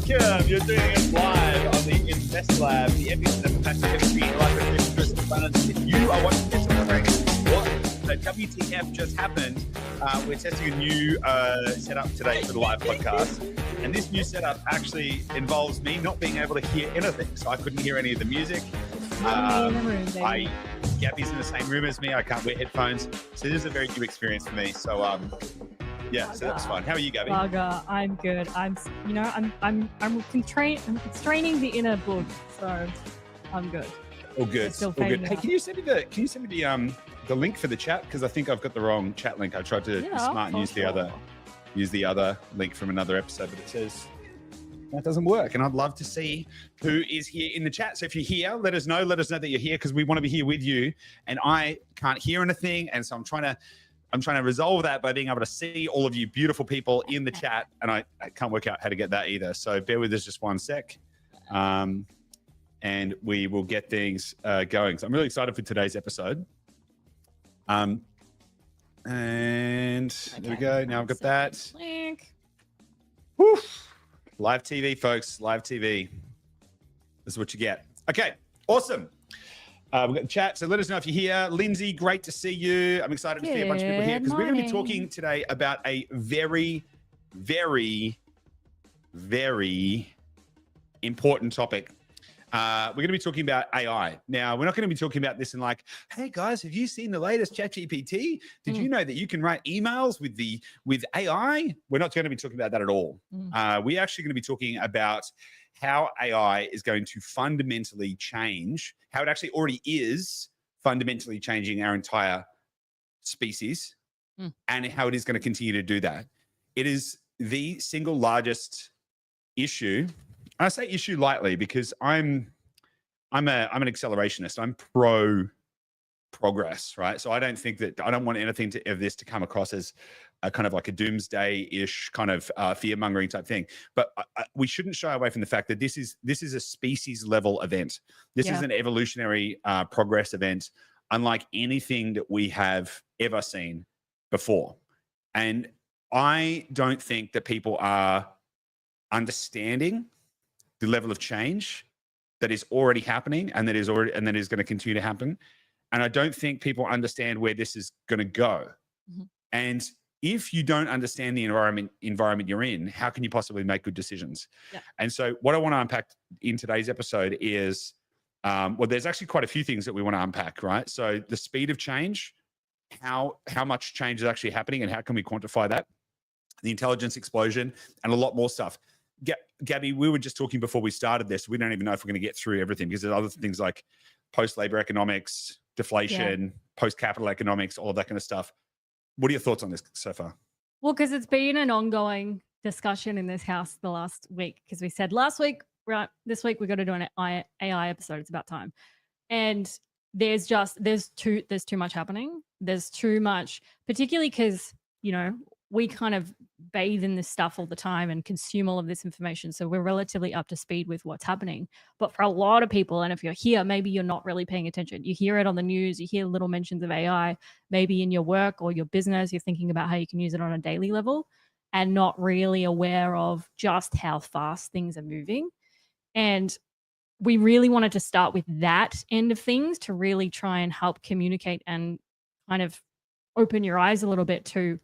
Welcome. You're doing it live on the Invest Lab, the episode of Passion Chemistry and Life of Interest Abundance. If you are watching this on what WTF just happened, we're testing a new setup today for the live podcast. And this new setup actually involves me not being able to hear anything. So I couldn't hear any of the music. Gabby's in the same room as me. I can't wear headphones. So this is a very new experience for me. So yeah, so that was fun. How are you, Gabby? I'm good. I'm constraining the inner book, so I'm good. All good. All good. Hey, can you send me the link for the chat? Because I think I've got the wrong chat link. I tried to be smart and use the other link from another episode, but it says that doesn't work. And I'd love to see who is here in the chat. So if you're here, let us know that you're here, because we want to be here with you. And I can't hear anything, and so I'm trying to resolve that by being able to see all of you beautiful people in the chat, and I can't work out how to get that either. So bear with us just one sec, and we will get things going. So I'm really excited for today's episode. And there we go. Now I've got that. Link. Woo. Live TV, folks. Live TV. This is what you get. Okay. Awesome. We've got the chat, so let us know if you're here. Lindsay, great to see you. I'm excited to see a bunch of people here, because we're going to be talking today about a very, very, very important topic. We're going to be talking about AI. Now, we're not going to be talking about this in like, hey guys, have you seen the latest ChatGPT? Did you know that you can write emails with AI? We're not going to be talking about that at all. We're actually going to be talking about how AI is going to fundamentally change, how it actually already is fundamentally changing our entire species, and how it is going to continue to do that. It is the single largest issue. I say issue lightly because I'm an accelerationist. I'm pro progress, right? So I don't want anything of this to come across as a kind of like a doomsday-ish kind of fear-mongering type thing. But we shouldn't shy away from the fact that this is a species-level event. This is an evolutionary progress event, unlike anything that we have ever seen before. And I don't think that people are understanding the level of change that is already happening and that is going to continue to happen. And I don't think people understand where this is going to go. And if you don't understand the environment you're in, how can you possibly make good decisions? And so what I want to unpack in today's episode is, there's actually quite a few things that we want to unpack, right? So the speed of change, how much change is actually happening, and how can we quantify that? The intelligence explosion, and a lot more stuff. Gabby, we were just talking before we started this. We don't even know if we're going to get through everything, because there's other things like post-labor economics, deflation, post-capital economics, all of that kind of stuff. What are your thoughts on this so far? Well, because it's been an ongoing discussion in this house the last week, because we said last week, right, this week we're going to do an AI episode. It's about time. And there's too much happening. There's too much, particularly because, we kind of bathe in this stuff all the time and consume all of this information. So we're relatively up to speed with what's happening. But for a lot of people, and if you're here, maybe you're not really paying attention. You hear it on the news, you hear little mentions of AI, maybe in your work or your business, you're thinking about how you can use it on a daily level and not really aware of just how fast things are moving. And we really wanted to start with that end of things to really try and help communicate and kind of open your eyes a little bit to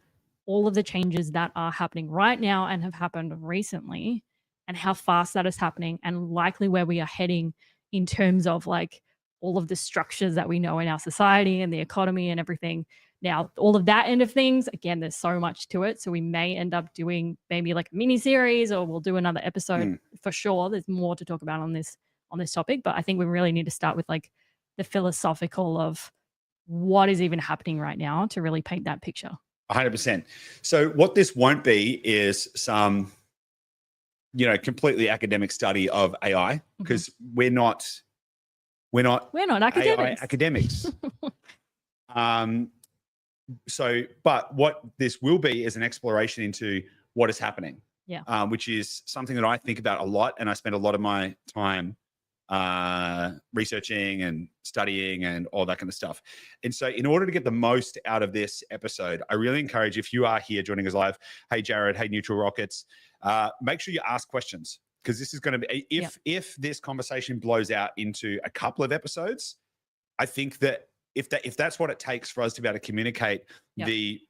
all of the changes that are happening right now and have happened recently, and how fast that is happening, and likely where we are heading in terms of like all of the structures that we know in our society and the economy and everything. Now, all of that end of things, again, there's so much to it. So we may end up doing maybe like a mini series, or we'll do another episode for sure. There's more to talk about on this topic, but I think we really need to start with like the philosophical of what is even happening right now to really paint that picture. 100%. So what this won't be is some, completely academic study of AI, because we're not academics. AI academics. But what this will be is an exploration into what is happening. Which is something that I think about a lot, and I spend a lot of my time researching and studying and all that kind of stuff. And so in order to get the most out of this episode, I really encourage, if you are here joining us live, hey Jared, hey Neutral Rockets, make sure you ask questions. because this is going to be if this conversation blows out into a couple of episodes, I think that if that's what it takes for us to be able to communicate the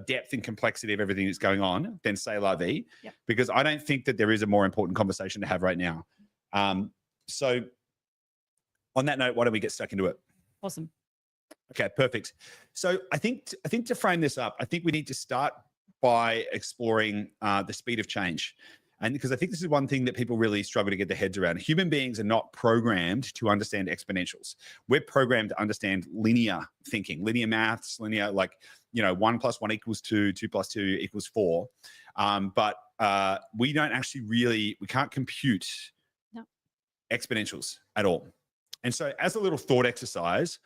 depth and complexity of everything that's going on, then say la vie. Because I don't think that there is a more important conversation to have right now. So on that note, why don't we get stuck into it? Awesome. Okay, perfect. So I think to frame this up, I think we need to start by exploring the speed of change. And because I think this is one thing that people really struggle to get their heads around. Human beings are not programmed to understand exponentials. We're programmed to understand linear thinking, linear maths, linear, like, 1 + 1 = 2, 2 + 2 = 4. But we don't actually we can't compute exponentials at all. And so as a little thought exercise,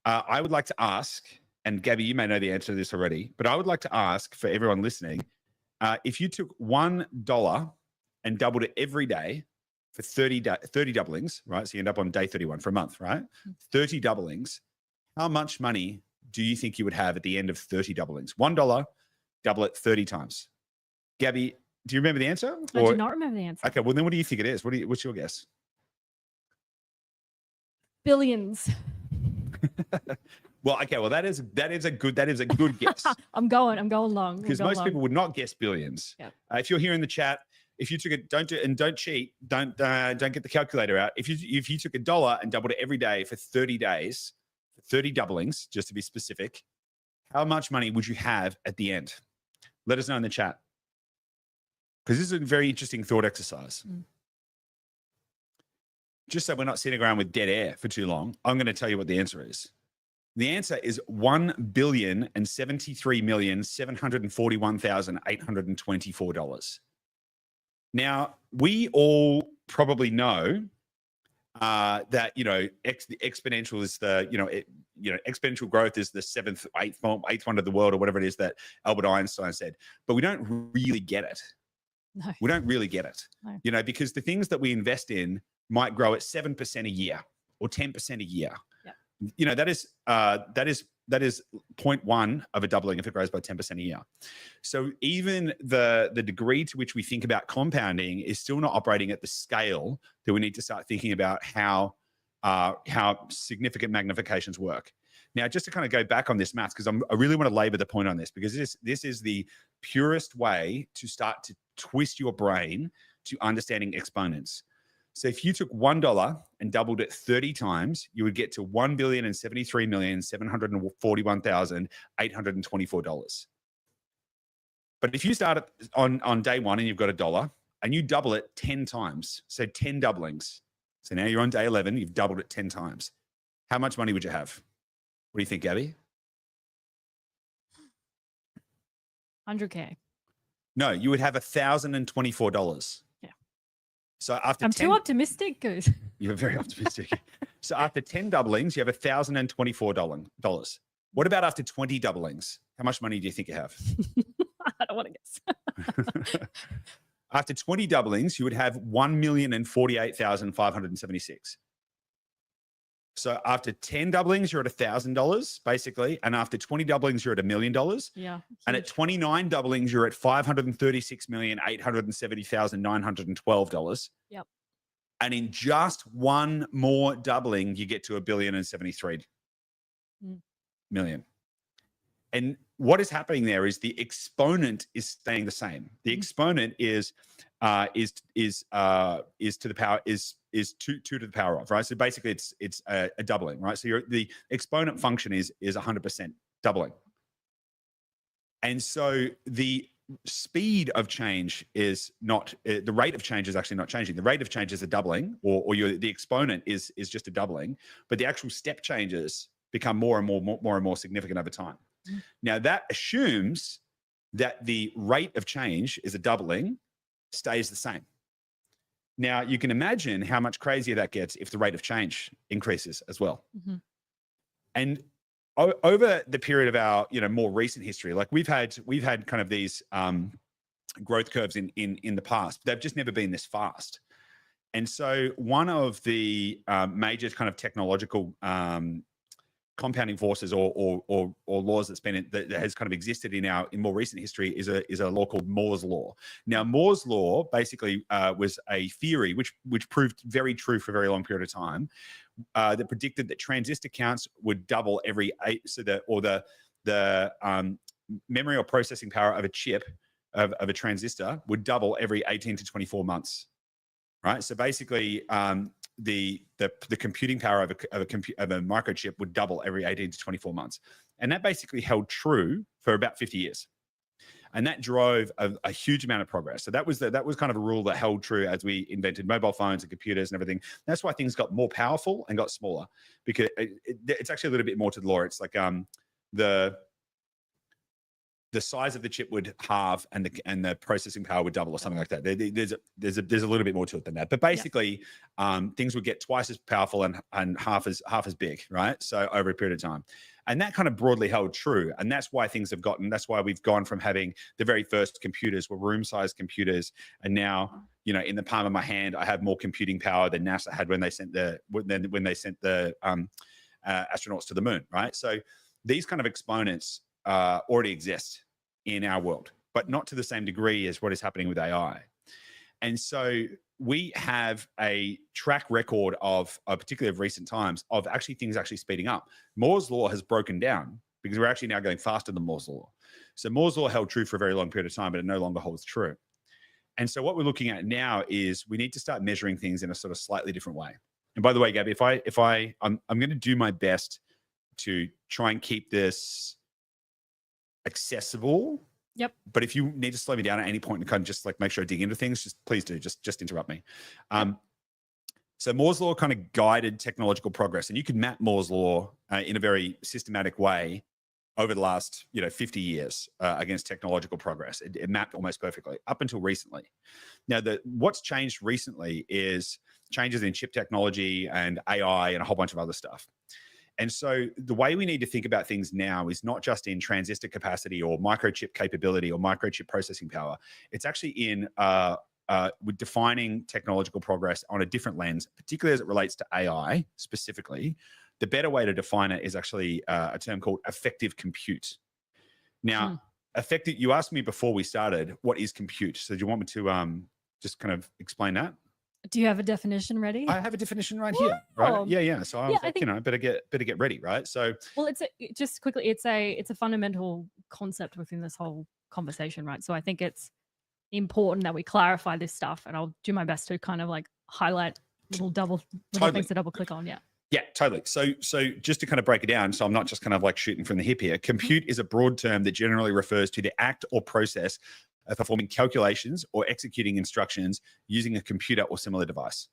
I would like to ask, and Gabby, you may know the answer to this already, but I would like to ask for everyone listening, if you took $1 and doubled it every day for 30 doublings, right? So you end up on day 31 for a month, right? 30 doublings. How much money do you think you would have at the end of 30 doublings? $1, double it 30 times. Gabby, do you remember the answer? I do not remember the answer. Okay, well then what do you think it is? What's your guess? Billions. Well, okay, well that is a good guess. I'm going along. Because most people would not guess billions. Yep. If you're here in the chat, if you took it, don't cheat, don't get the calculator out. If you took $1 and doubled it every day for 30 days, 30 doublings, just to be specific, how much money would you have at the end? Let us know in the chat. Because this is a very interesting thought exercise. Just so we're not sitting around with dead air for too long, I'm going to tell you what the answer is. The answer is $1,073,741,824. Now, we all probably know that the exponential is exponential growth is the seventh, eighth wonder of the world, or whatever it is that Albert Einstein said. But we don't really get it. No. We don't really get it. No. Because the things that we invest in might grow at 7% a year or 10% a year. Yeah. That is 0.1 of a doubling if it grows by 10% a year. So even the degree to which we think about compounding is still not operating at the scale that we need to start thinking about how significant magnifications work. Now, just to kind of go back on this maths, because I really want to labor the point on this, because this is the purest way to start to twist your brain to understanding exponents. So if you took $1 and doubled it 30 times, you would get to $1,073,741,824. But if you start on day one and you've got $1 and you double it 10 times, so 10 doublings. So now you're on day 11, you've doubled it 10 times. How much money would you have? What do you think, Gabby? $100K. No, you would have $1,024. So after I'm too optimistic, Goose. You're very optimistic. So after 10 doublings, you have $1,024. What about after 20 doublings? How much money do you think you have? I don't want to guess. After 20 doublings, you would have $1,048,576. So after 10 doublings, you're at $1,000, basically. And after 20 doublings, you're at $1 million. Yeah. And at 29 doublings, you're at $536,870,912. Yep. And in just one more doubling, you get to $1,073 million. And what is happening there is the exponent is staying the same. The exponent is to the power is 2 to the power of, right? So basically it's a doubling, right? So the exponent function is 100% doubling. And so the speed of change is not, the rate of change is actually not changing. The rate of change is a doubling, or the exponent is just a doubling, but the actual step changes become more and more significant over time. Now that assumes that the rate of change is a doubling, stays the same. Now you can imagine how much crazier that gets if the rate of change increases as well. And over the period of our more recent history, like we've had kind of these growth curves in the past, but they've just never been this fast. And so one of the major kind of technological compounding forces or laws that has kind of existed in more recent history is a law called Moore's law. Now, Moore's law basically was a theory which proved very true for a very long period of time, that predicted that transistor counts would double every 8. So the memory or processing power of a chip of a transistor would double every 18 to 24 months. Right. So basically, the computing power of a microchip would double every 18 to 24 months, and that basically held true for about 50 years, and that drove a huge amount of progress. So that was kind of a rule that held true as we invented mobile phones and computers and everything. That's why things got more powerful and got smaller, because it's actually a little bit more to the law. It's like the size of the chip would halve and the processing power would double or something like that. There's a little bit more to it than that. But basically, things would get twice as powerful and half as big, right? So over a period of time. And that kind of broadly held true. And that's why that's why we've gone from having the very first computers were room-sized computers. And now, in the palm of my hand, I have more computing power than NASA had when they sent the astronauts to the moon, right? So these kind of exponents already exist in our world, but not to the same degree as what is happening with AI. And so we have a track record of particularly of recent times, of things speeding up. Moore's law has broken down because we're actually now going faster than Moore's law. So Moore's law held true for a very long period of time, but it no longer holds true. And so what we're looking at now is we need to start measuring things in a sort of slightly different way. And by the way, Gabby, I'm going to do my best to try and keep this accessible. Yep. But if you need to slow me down at any point and kind of just like make sure I dig into things, please do. Just interrupt me. So Moore's law kind of guided technological progress, and you could map Moore's law in a very systematic way over the last 50 years against technological progress. It mapped almost perfectly up until recently. Now, what's changed recently is changes in chip technology and AI and a whole bunch of other stuff. And so the way we need to think about things now is not just in transistor capacity or microchip capability or microchip processing power. It's actually in with defining technological progress on a different lens, particularly as it relates to AI specifically. The better way to define it is actually a term called effective compute. Now, effective. You asked me before we started, what is compute? So do you want me to just kind of explain that? Do you have a definition ready? I have a definition right here. Right? Yeah. So I was like, better get ready, right? So, well, just quickly, it's a fundamental concept within this whole conversation, right? So I think it's important that we clarify this stuff, and I'll do my best to kind of like highlight little things to double click on. Yeah, totally. So just to kind of break it down, so I'm not just kind of like shooting from the hip here. Compute is a broad term that generally refers to the act or process of performing calculations or executing instructions using a computer or similar device.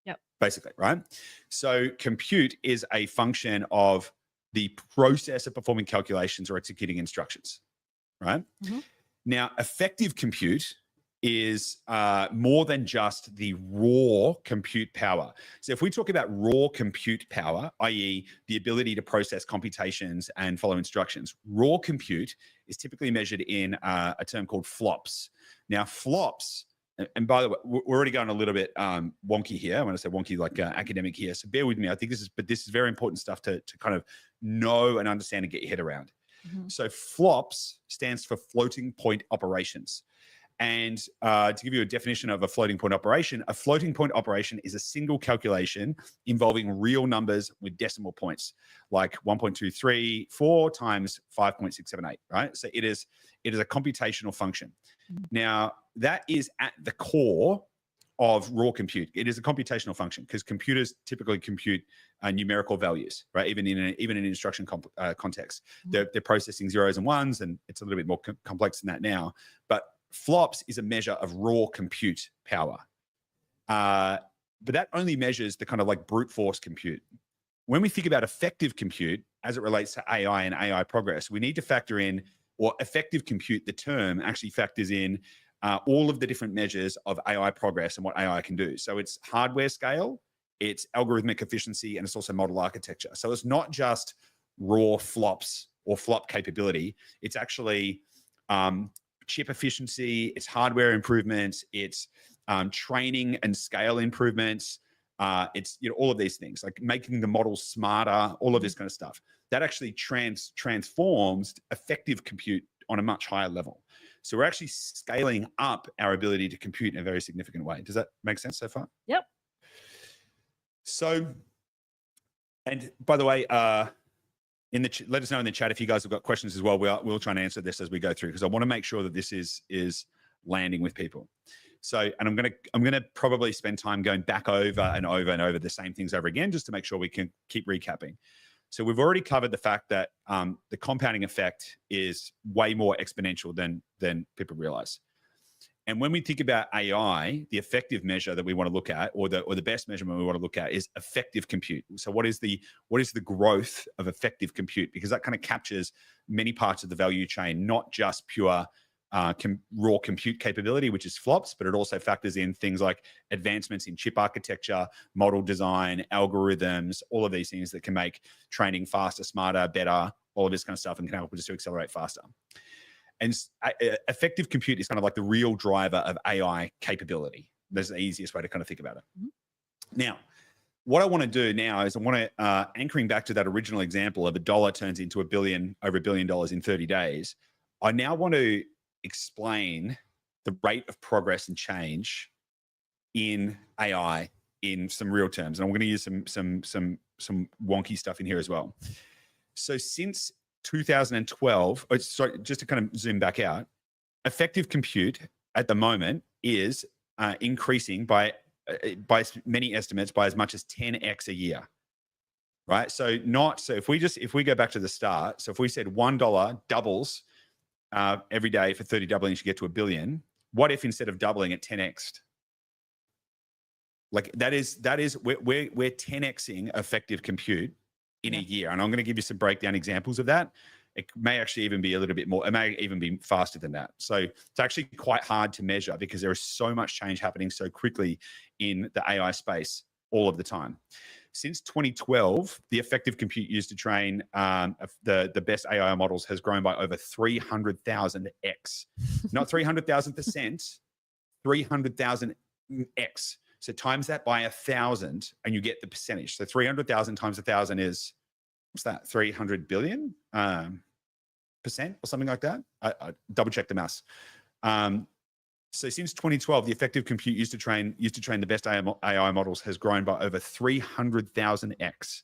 Yep. Basically, right? So compute is a function of the process of performing calculations or executing instructions, right? Mm-hmm. Now, effective compute is more than just the raw compute power. So if we talk about raw compute power, i.e. the ability to process computations and follow instructions, raw compute is typically measured in a term called flops. Now, flops, and by the way, we're already going a little bit wonky here. When I say wonky, like academic here, so bear with me. I think this is very important stuff to kind of know and understand and get your head around. Mm-hmm. So flops stands for floating point operations. And to give you a definition of a floating point operation is a single calculation involving real numbers with decimal points, like 1.234 times 5.678, right? So it is a computational function. Mm-hmm. Now, that is at the core of raw compute. It is a computational function because computers typically compute numerical values, right? Even in an instruction context, Mm-hmm. they're processing zeros and ones, and it's a little bit more complex than that now. But flops is a measure of raw compute power. But that only measures the kind of like brute force compute. When we think about effective compute as it relates to AI and AI progress, we need to factor in, or effective compute, the term actually factors in all of the different measures of AI progress and what AI can do. So it's hardware scale, it's algorithmic efficiency, and it's also model architecture. So it's not just raw flops or flop capability. It's actually chip efficiency, it's hardware improvements, it's training and scale improvements, it's all of these things, like making the models smarter, all of this kind of stuff. that actually transforms effective compute on a much higher level. So we're actually scaling up our ability to compute in a very significant way. Does that make sense so far? Yep. So, and by the way, let us know in the chat if you guys have got questions as well. We'll try and answer this as we go through, because I want to make sure that this is landing with people. So, and I'm gonna probably spend time going back over and over and over the same things over again, just to make sure we can keep recapping. So we've already covered the fact that the compounding effect is way more exponential than people realize. And when we think about AI, the effective measure that we want to look at, or the best measurement we want to look at, is effective compute. So what is the growth of effective compute? Because that kind of captures many parts of the value chain, not just pure raw compute capability, which is flops, but it also factors in things like advancements in chip architecture, model design, algorithms, all of these things that can make training faster, smarter, better, all of this kind of stuff, and can help us to accelerate faster. And effective compute is kind of like the real driver of AI capability. That's the easiest way to kind of think about it. Mm-hmm. Now, what I want to do now is I want to, anchoring back to that original example of $1 turns into over $1 billion in 30 days. I now want to explain the rate of progress and change in AI in some real terms. And I'm going to use some wonky stuff in here as well. So since 2012, sorry, just to kind of zoom back out, effective compute at the moment is increasing by many estimates by as much as 10x a year, right? So if we go back to the start, so if we said $1 doubles every day for 30 doublings, you get to $1 billion. What if instead of doubling it 10x'd? Like that is we're 10xing effective compute in a year. And I'm going to give you some breakdown examples of that. It may actually even be a little bit more, it may even be faster than that. So it's actually quite hard to measure because there is so much change happening so quickly in the AI space all of the time. Since 2012, the effective compute used to train the best AI models has grown by over 300,000x. Not 300,000%, 300,000x. So times that by 1,000 and you get the percentage. So 300,000 times 1,000 is, what's that, 300 billion percent or something like that? I double check the maths. So since 2012, the effective compute used to train the best AI models has grown by over 300,000x.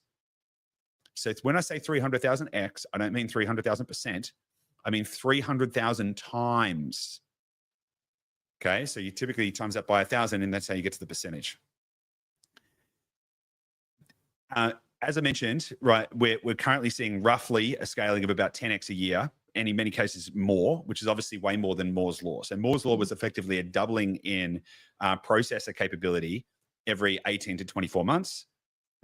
So it's when I say 300,000x, I don't mean 300,000%. I mean 300,000 times. Okay, so you typically times that by 1,000, and that's how you get to the percentage. As I mentioned, right, we're currently seeing roughly a scaling of about 10x a year, and in many cases more, which is obviously way more than Moore's law. So Moore's law was effectively a doubling in processor capability every 18 to 24 months.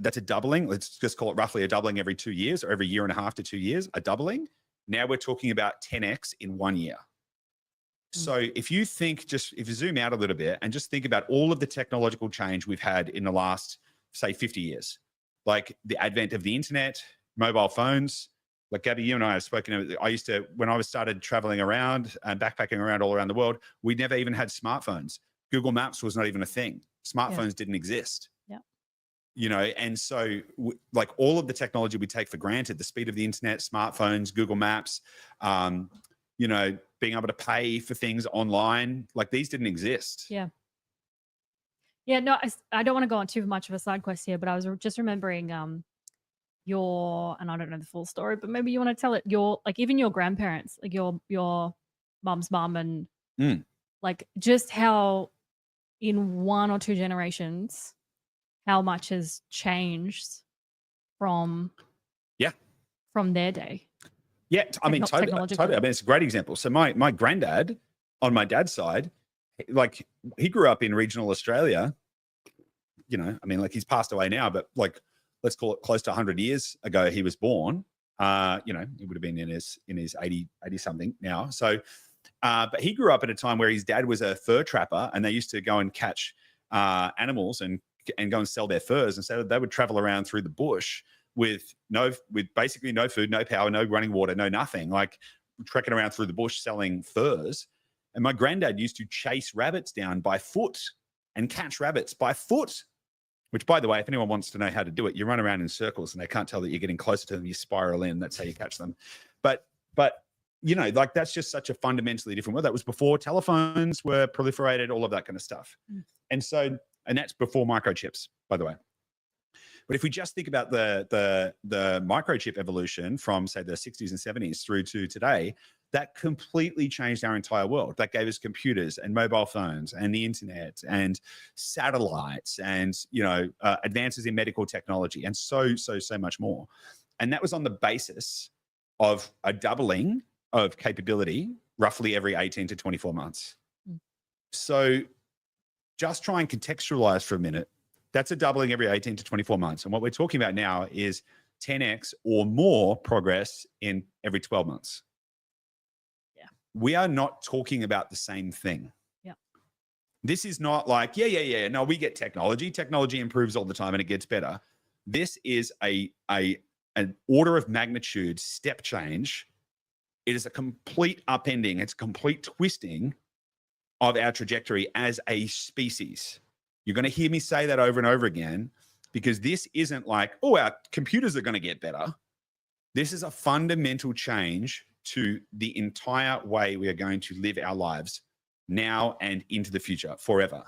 That's a doubling. Let's just call it roughly a doubling every 2 years, or every 1.5 to 2 years, a doubling. Now we're talking about 10x in 1 year. So if you zoom out a little bit and just think about all of the technological change we've had in the last, say, 50 years, like the advent of the internet, mobile phones. Like Gabby, you and I have spoken. When I started traveling around and backpacking around all around the world, we never even had smartphones. Google Maps was not even a thing. Smartphones didn't exist. Yeah. You know, and so like all of the technology we take for granted, the speed of the internet, smartphones, Google Maps, you know, being able to pay for things online, like these didn't exist. Yeah. Yeah, no, I don't want to go on too much of a side quest here, but I was just remembering and I don't know the full story, but maybe you want to tell it, even your grandparents, like your mum's mum, and like just how in 1 or 2 generations, how much has changed from their day. Yeah, I mean, totally. I mean, it's a great example. So my granddad on my dad's side, like he grew up in regional Australia, you know, I mean, like he's passed away now, but like, let's call it close to 100 years ago, he was born, you know, he would have been in his 80 something now. So, but he grew up at a time where his dad was a fur trapper, and they used to go and catch animals and go and sell their furs. And so they would travel around through the bush with basically no food, no power, no running water, no nothing, like trekking around through the bush selling furs. And my granddad used to chase rabbits down by foot and catch rabbits by foot which, by the way, if anyone wants to know how to do it, you run around in circles and they can't tell that you're getting closer to them. You spiral in. That's how you catch them. But like that's just such a fundamentally different world. That was before telephones were proliferated, all of that kind of stuff. And that's before microchips, by the way. But if we just think about the microchip evolution from, say, the 60s and 70s through to today, that completely changed our entire world. That gave us computers and mobile phones and the internet and satellites and, advances in medical technology and so much more. And that was on the basis of a doubling of capability roughly every 18 to 24 months. So just try and contextualize for a minute. That's a doubling every 18 to 24 months. And what we're talking about now is 10x or more progress in every 12 months. Yeah. We are not talking about the same thing. Yeah. This is not like, no, we get technology. Technology improves all the time and it gets better. This is an order of magnitude step change. It is a complete upending. It's a complete twisting of our trajectory as a species. You're going to hear me say that over and over again, because this isn't like, oh, our computers are going to get better. This is a fundamental change to the entire way we are going to live our lives now and into the future forever.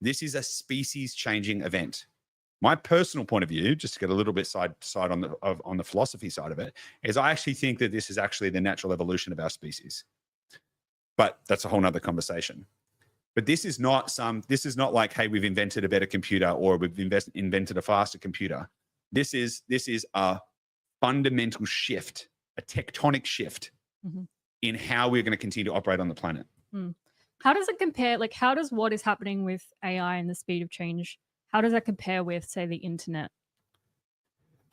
This is a species changing event. My personal point of view, just to get a little bit side on the philosophy side of it, is I actually think that this is actually the natural evolution of our species. But that's a whole nother conversation. But this is not like, hey, we've invented a better computer or we've invented a faster computer. This is a fundamental shift, a tectonic shift in how we're going to continue to operate on the planet. How does it compare? Like, how does what is happening with AI and the speed of change, how does that compare with, say, the internet?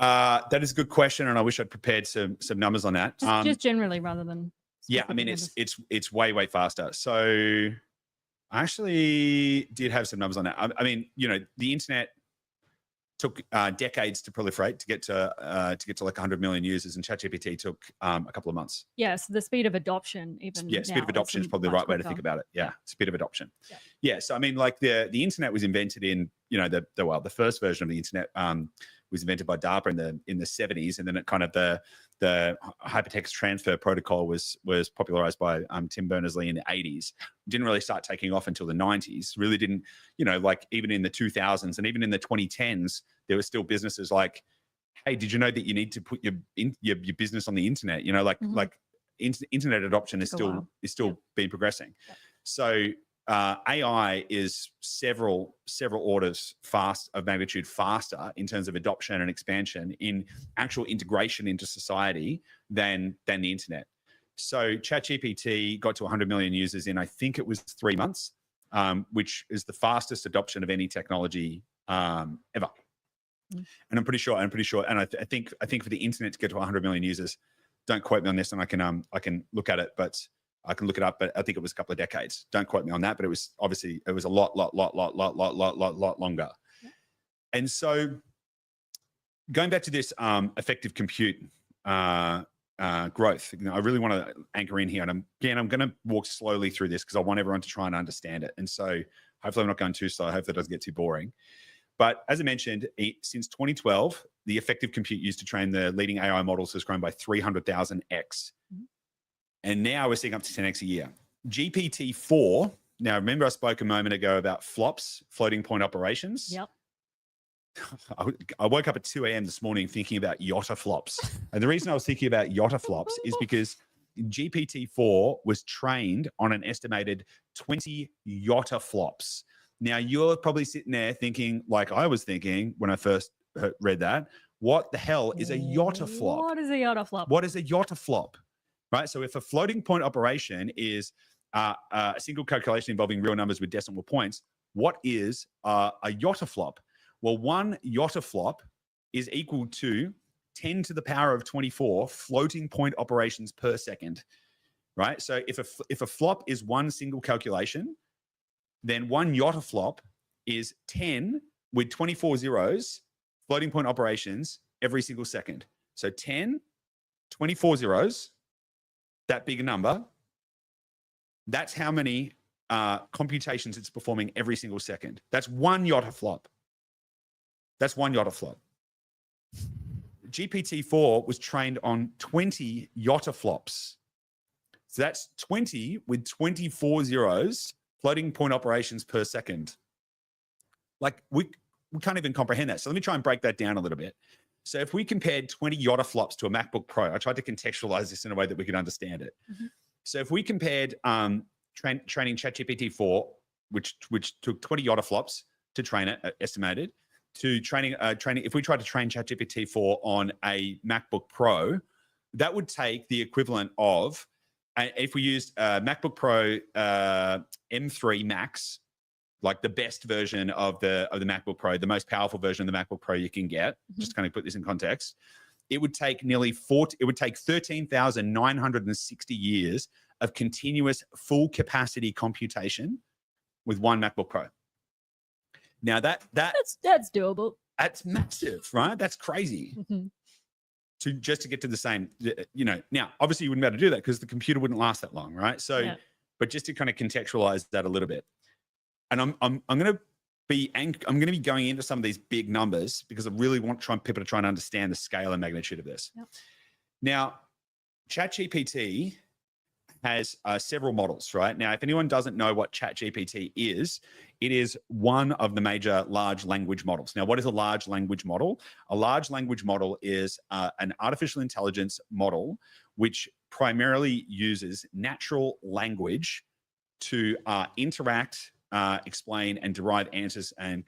That is a good question, and I wish I'd prepared some numbers on that. Just generally, rather than it's way faster. So I actually did have some numbers on that. I mean, the internet took decades to proliferate to get to like 100 million users, and ChatGPT took a couple of months. Yeah, so the speed of adoption, speed of adoption is probably the right way to think about it. Yeah, speed of adoption. Yeah, so I mean, like the internet was invented in the first version of the internet was invented by DARPA in the 70s, and then it kind of the hypertext transfer protocol was popularized by Tim Berners-Lee in the 80s. Didn't really start taking off until the 90s. Really didn't, like even in the 2000s and even in the 2010s, there were still businesses like, hey, did you know that you need to put your business on the internet? Internet adoption is still been progressing. Yeah. So AI is several orders of magnitude faster in terms of adoption and expansion in actual integration into society than the internet. So ChatGPT got to 100 million users in, I think it was 3 months, which is the fastest adoption of any technology ever. And I'm pretty sure, and I think for the internet to get to 100 million users, don't quote me on this, and I can look at it, but I can look it up, but I think it was a couple of decades. Don't quote me on that, but it was a lot longer. Yeah. And so going back to this effective compute growth, I really want to anchor in here. And I'm going to walk slowly through this because I want everyone to try and understand it. And so hopefully I'm not going too slow. I hope that doesn't get too boring. But as I mentioned, since 2012, the effective compute used to train the leading AI models has grown by 300,000x. And now we're seeing up to 10x a year. GPT-4, now remember I spoke a moment ago about flops, floating point operations? Yep. I woke up at 2 a.m. this morning thinking about yottaflops. And the reason I was thinking about yottaflops is because GPT-4 was trained on an estimated 20 yottaflops. Now, you're probably sitting there thinking, like I was thinking when I first read that, what the hell is a yottaflop? What is a yottaflop? What is a yottaflop? Right? So if a floating point operation is a single calculation involving real numbers with decimal points, what is a yottaflop? Well, one yottaflop is equal to 10 to the power of 24 floating point operations per second, right? So if a flop is one single calculation, then one yottaflop is 10 with 24 zeros floating point operations every single second. So 10, 24 zeros, that big number, that's how many computations it's performing every single second. That's one yottaflop. That's one yottaflop. GPT-4 was trained on 20 yottaflops. So that's 20 with 24 zeros, floating point operations per second. Like we can't even comprehend that. So let me try and break that down a little bit. So if we compared 20 yottaflops to a MacBook Pro, I tried to contextualize this in a way that we could understand it. Mm-hmm. So if we compared training ChatGPT-4, which took 20 yottaflops to train it, estimated, to training, if we tried to train ChatGPT-4 on a MacBook Pro, that would take the equivalent of, if we used MacBook Pro M3 Max, like the best version of the MacBook Pro, the most powerful version of the MacBook Pro you can get, just to kind of put this in context, it would take it would take 13,960 years of continuous full capacity computation with one MacBook Pro. Now that's doable. That's massive, right? That's crazy. Mm-hmm. Just to get to the same, now obviously you wouldn't be able to do that because the computer wouldn't last that long, right? So, yeah. But just to kind of contextualize that a little bit, and I'm going to be going into some of these big numbers because I really want people to try and understand the scale and magnitude of this. Yep. Now, ChatGPT has several models, right? Now, if anyone doesn't know what ChatGPT is, it is one of the major large language models. Now, what is a large language model? A large language model is an artificial intelligence model which primarily uses natural language to interact, explain, and derive answers and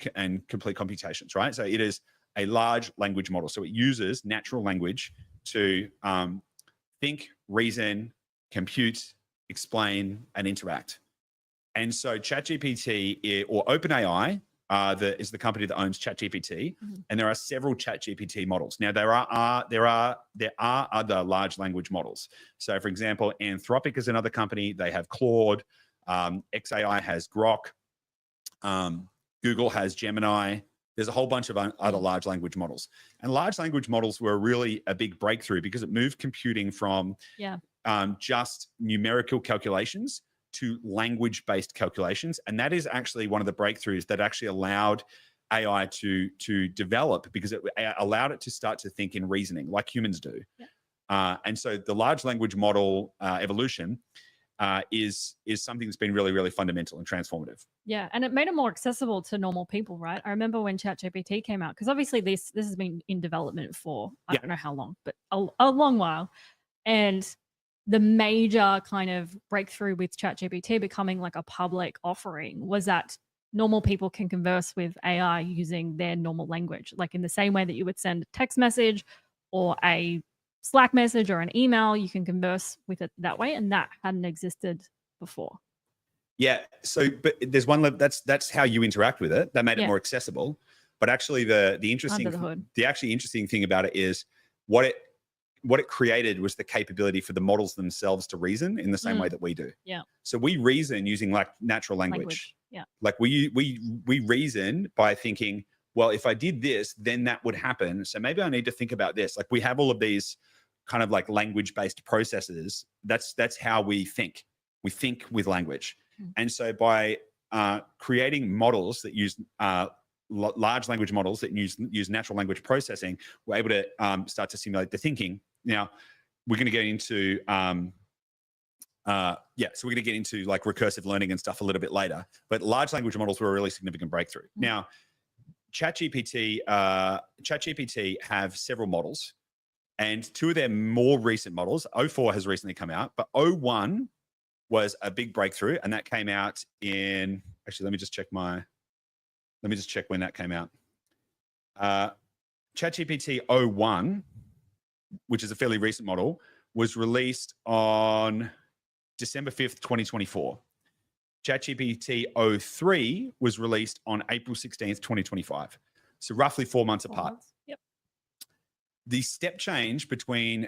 complete computations, right? So it is a large language model. So it uses natural language to think, reason, compute, explain, and interact. And so ChatGPT or OpenAI is the company that owns ChatGPT, and there are several ChatGPT models. Now there are other large language models. So for example, Anthropic is another company. They have Claude. XAI has Grok. Google has Gemini. There's a whole bunch of other large language models. And large language models were really a big breakthrough because it moved computing from just numerical calculations to language-based calculations. And that is actually one of the breakthroughs that actually allowed AI to develop, because it allowed it to start to think in reasoning like humans do. Yeah. And so the large language model evolution is something that's been really, really fundamental and transformative. Yeah, and it made it more accessible to normal people, right? I remember when ChatGPT came out, because obviously this has been in development for I don't know how long, but a long while. And the major kind of breakthrough with ChatGPT becoming like a public offering was that normal people can converse with AI using their normal language, like in the same way that you would send a text message or a Slack message or an email, you can converse with it that way, and that hadn't existed before. Yeah. So, but there's one that's how you interact with it. That made it more accessible. But actually, the actually interesting thing about it is what it created was the capability for the models themselves to reason in the same way that we do. Yeah. So we reason using like natural language. Yeah. Like we reason by thinking, well, if I did this, then that would happen. So maybe I need to think about this. Like we have all of these kind of like language-based processes. That's how we think. We think with language. And so by creating models that use large language models that use natural language processing, we're able to start to simulate the thinking. Now, we're going to get into so we're going to get into like recursive learning and stuff a little bit later. But large language models were a really significant breakthrough. Now, ChatGPT have several models, and two of their more recent models, O4 has recently come out, but O1 was a big breakthrough, and that came out in, actually, let me just check when that came out. ChatGPT O1, which is a fairly recent model, was released on December 5th, 2024. ChatGPT O3 was released on April 16th, 2025. So roughly 4 months apart. Yep. The step change between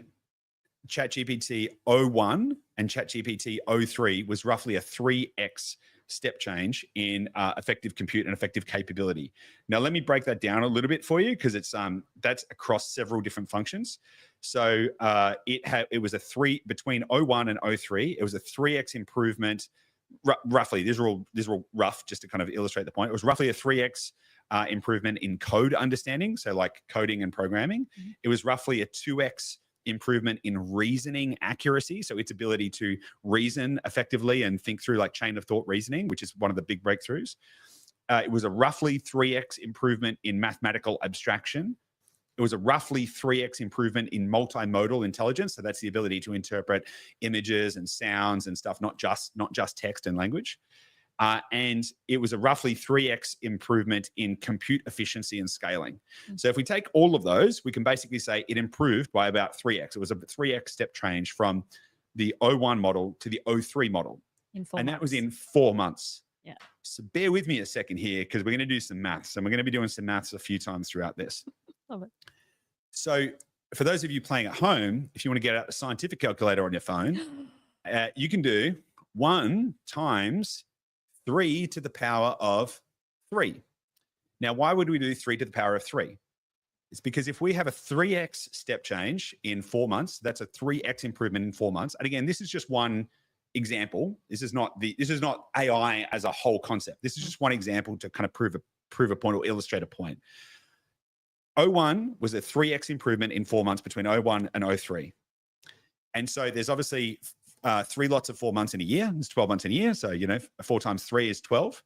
ChatGPT O1 and ChatGPT O3 was roughly a 3x step change in effective compute and effective capability. Now, let me break that down a little bit for you, because it's that's across several different functions. So it was between O1 and O3, it was a 3x improvement. Roughly, these are all rough, just to kind of illustrate the point. It was roughly a 3x improvement in code understanding, so like coding and programming. It was roughly a 2x improvement in reasoning accuracy, so its ability to reason effectively and think through like chain of thought reasoning, which is one of the big breakthroughs. It was a roughly 3x improvement in mathematical abstraction. It was a roughly 3x improvement in multimodal intelligence, so that's the ability to interpret images and sounds and stuff, not just text and language. And it was a roughly 3x improvement in compute efficiency and scaling. So if we take all of those, we can basically say it improved by about 3x. It was a 3x step change from the O1 model to the O3 model. And that was in 4 months. Yeah. So bear with me a second here, because we're going to do some maths, and we're going to be doing some maths a few times throughout this. Love it. So for those of you playing at home, if you want to get out the scientific calculator on your phone, you can do 1 times 3 to the power of 3. Now, why would we do 3 to the power of 3? It's because if we have a 3x step change in 4 months, that's a 3x improvement in 4 months. And again, this is just one example. This is not AI as a whole concept. This is just one example to kind of prove a point or illustrate a point. O1 was a 3x improvement in 4 months between O1 and O3. And so there's obviously 3 lots of 4 months in a year. It's 12 months in a year. So, 4 times 3 is 12.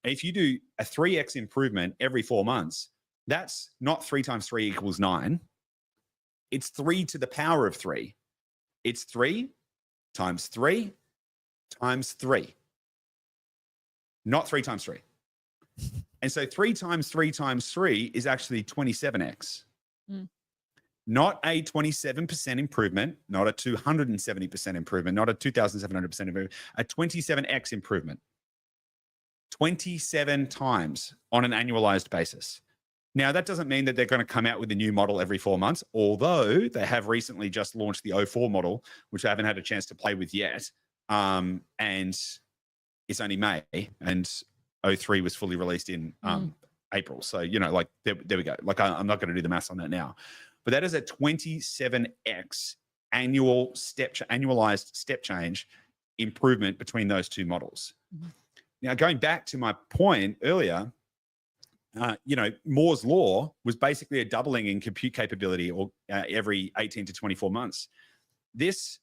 And if you do a 3x improvement every 4 months, that's not 3 times 3 equals 9. It's 3 to the power of 3. It's 3 times 3 times 3. Not 3 times 3. And so 3 times 3 times 3 is actually 27x. Not a 27% improvement, not a 270% improvement, not a 2,700% improvement, a 27x improvement. 27 times on an annualized basis. Now, that doesn't mean that they're going to come out with a new model every 4 months, although they have recently just launched the O4 model, which I haven't had a chance to play with yet. And it's only May, and O3 was fully released in April. So, there we go. I'm not going to do the maths on that now. But that is a 27x annualized step change improvement between those two models. Now, going back to my point earlier, Moore's law was basically a doubling in compute capability or every 18 to 24 months. This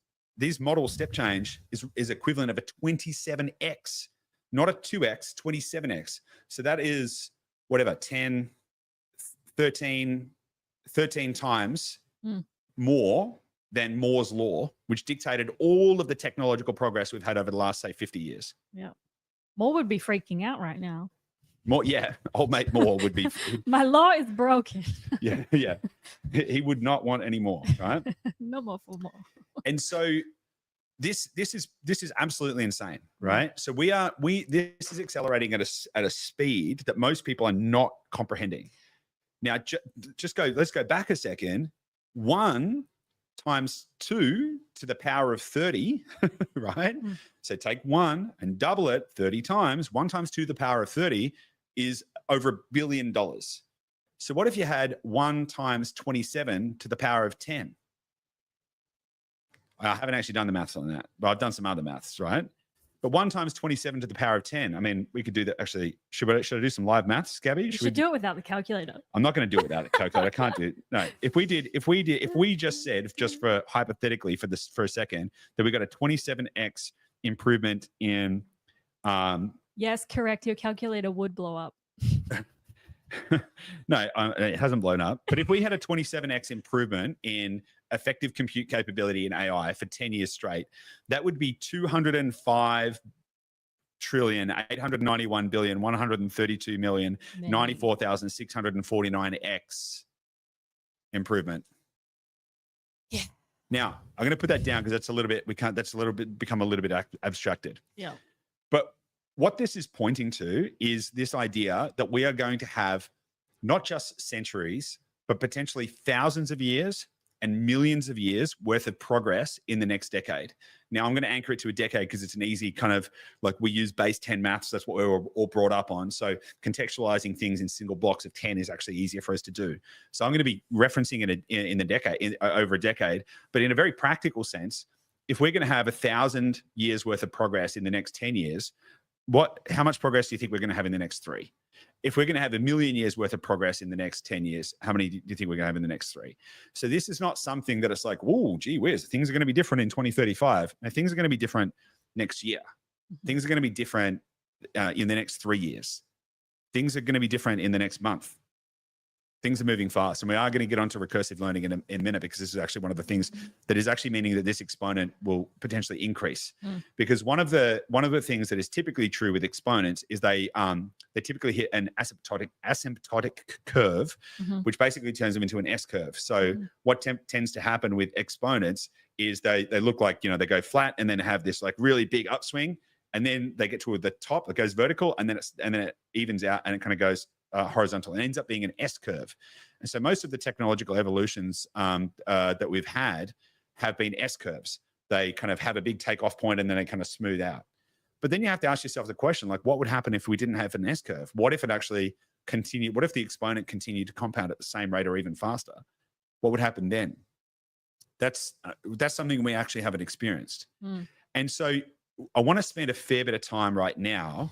model step change is equivalent of a 27x, not a 2x, 27x. So that is whatever, 10, 13 times more than Moore's law, which dictated all of the technological progress we've had over the last, say, 50 years. Yeah. Moore would be freaking out right now. More, yeah. Old mate Moore would be. My law is broken. Yeah. He would not want any more, right? No more for more. And so this is absolutely insane, right? So this is accelerating at a speed that most people are not comprehending. Now, let's go back a second. 1 times 2 to the power of 30, right? So take 1 and double it 30 times. 1 times 2 to the power of 30 is over $1 billion. So what if you had 1 times 27 to the power of 10? I haven't actually done the maths on that, but I've done some other maths, right? But 1 times 27 to the power of 10. I mean, we could do that. Actually, should I do some live maths, Gabby? You should do it without the calculator. I'm not going to do it without the calculator. I can't do it. No. If we just said, just for hypothetically for a second, that we got a 27x improvement in. Yes, correct. Your calculator would blow up. No, it hasn't blown up. But if we had a 27x improvement in effective compute capability in AI for 10 years straight, that would be 205 trillion, 891 billion, 132 million, 94,649x improvement. Yeah. Now, I'm going to put that down because become a little bit abstracted. Yeah. But what this is pointing to is this idea that we are going to have not just centuries, but potentially thousands of years and millions of years worth of progress in the next decade. Now, I'm going to anchor it to a decade because it's an easy kind of, like, we use base 10 maths. That's what we were all brought up on. So contextualizing things in single blocks of 10 is actually easier for us to do. So I'm going to be referencing it in the decade, over a decade. But in a very practical sense, if we're going to have 1,000 years worth of progress in the next 10 years, how much progress do you think we're going to have in the next 3? If we're going to have 1 million years worth of progress in the next 10 years, how many do you think we're going to have in the next 3? So this is not something that it's like, oh, gee whiz, things are going to be different in 2035. Now, things are going to be different next year. Things are going to be different in the next 3 years. Things are going to be different in the next month. Things are moving fast, and we are going to get onto recursive learning in a minute, because this is actually one of the things that is actually meaning that this exponent will potentially increase. Because one of the things that is typically true with exponents is they typically hit an asymptotic curve, which basically turns them into an S curve. So what tends to happen with exponents is they look like, they go flat and then have this like really big upswing, and then they get to the top that goes vertical, and then it evens out and it kind of goes horizontal, and ends up being an S curve. And so most of the technological evolutions that we've had have been S curves. They kind of have a big takeoff point and then they kind of smooth out. But then you have to ask yourself the question, like, what would happen if we didn't have an S curve? What if it actually continued? What if the exponent continued to compound at the same rate or even faster? What would happen then? That's something we actually haven't experienced. And so I want to spend a fair bit of time right now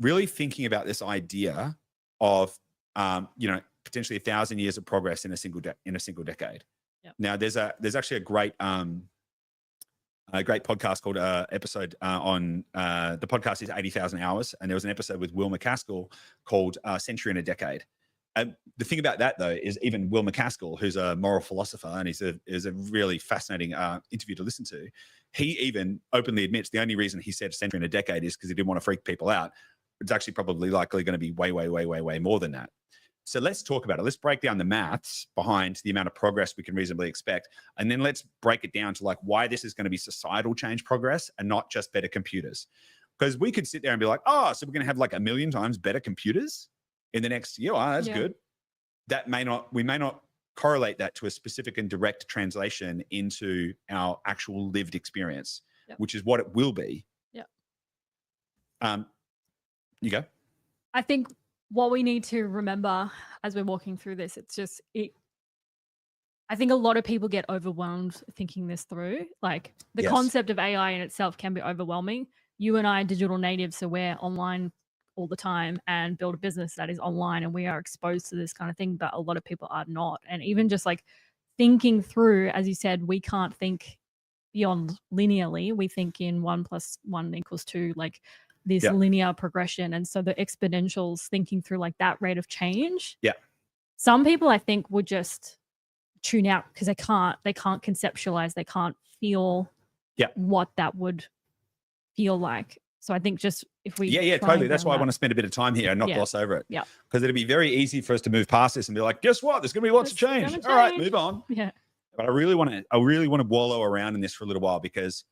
really thinking about this idea of potentially 1,000 years of progress in a single decade. Yep. Now, there's actually a great podcast called episode on the podcast is 80,000 Hours, and there was an episode with Will McCaskill called Century in a Decade. And the thing about that, though, is even Will McCaskill, who's a moral philosopher, and is a really fascinating interview to listen to, he even openly admits the only reason he said century in a decade is because he didn't want to freak people out. It's actually probably likely going to be way, way, way, way, way more than that. So let's talk about it. Let's break down the maths behind the amount of progress we can reasonably expect. And then let's break it down to like why this is going to be societal change progress and not just better computers. Because we could sit there and be like, oh, so we're going to have like 1 million times better computers in the next year. Oh, that's good. We may not correlate that to a specific and direct translation into our actual lived experience, which is what it will be. Yeah. You go. I think what we need to remember as we're walking through this, I think a lot of people get overwhelmed thinking this through. Like the concept of AI in itself can be overwhelming. You and I are digital natives, so we're online all the time and build a business that is online, and we are exposed to this kind of thing, but a lot of people are not. And even just like thinking through, as you said, we can't think beyond linearly. We think in 1 + 1 = 2, like this linear progression. And so the exponentials, thinking through like that rate of change. Yeah. Some people I think would just tune out because they can't conceptualize, they can't feel what that would feel like. So I think just if we totally. That's why I want to spend a bit of time here and not gloss over it. Yeah. Because it'd be very easy for us to move past this and be like, guess what? There's gonna be lots of change. All right, move on. Yeah. But I really want to wallow around in this for a little while, because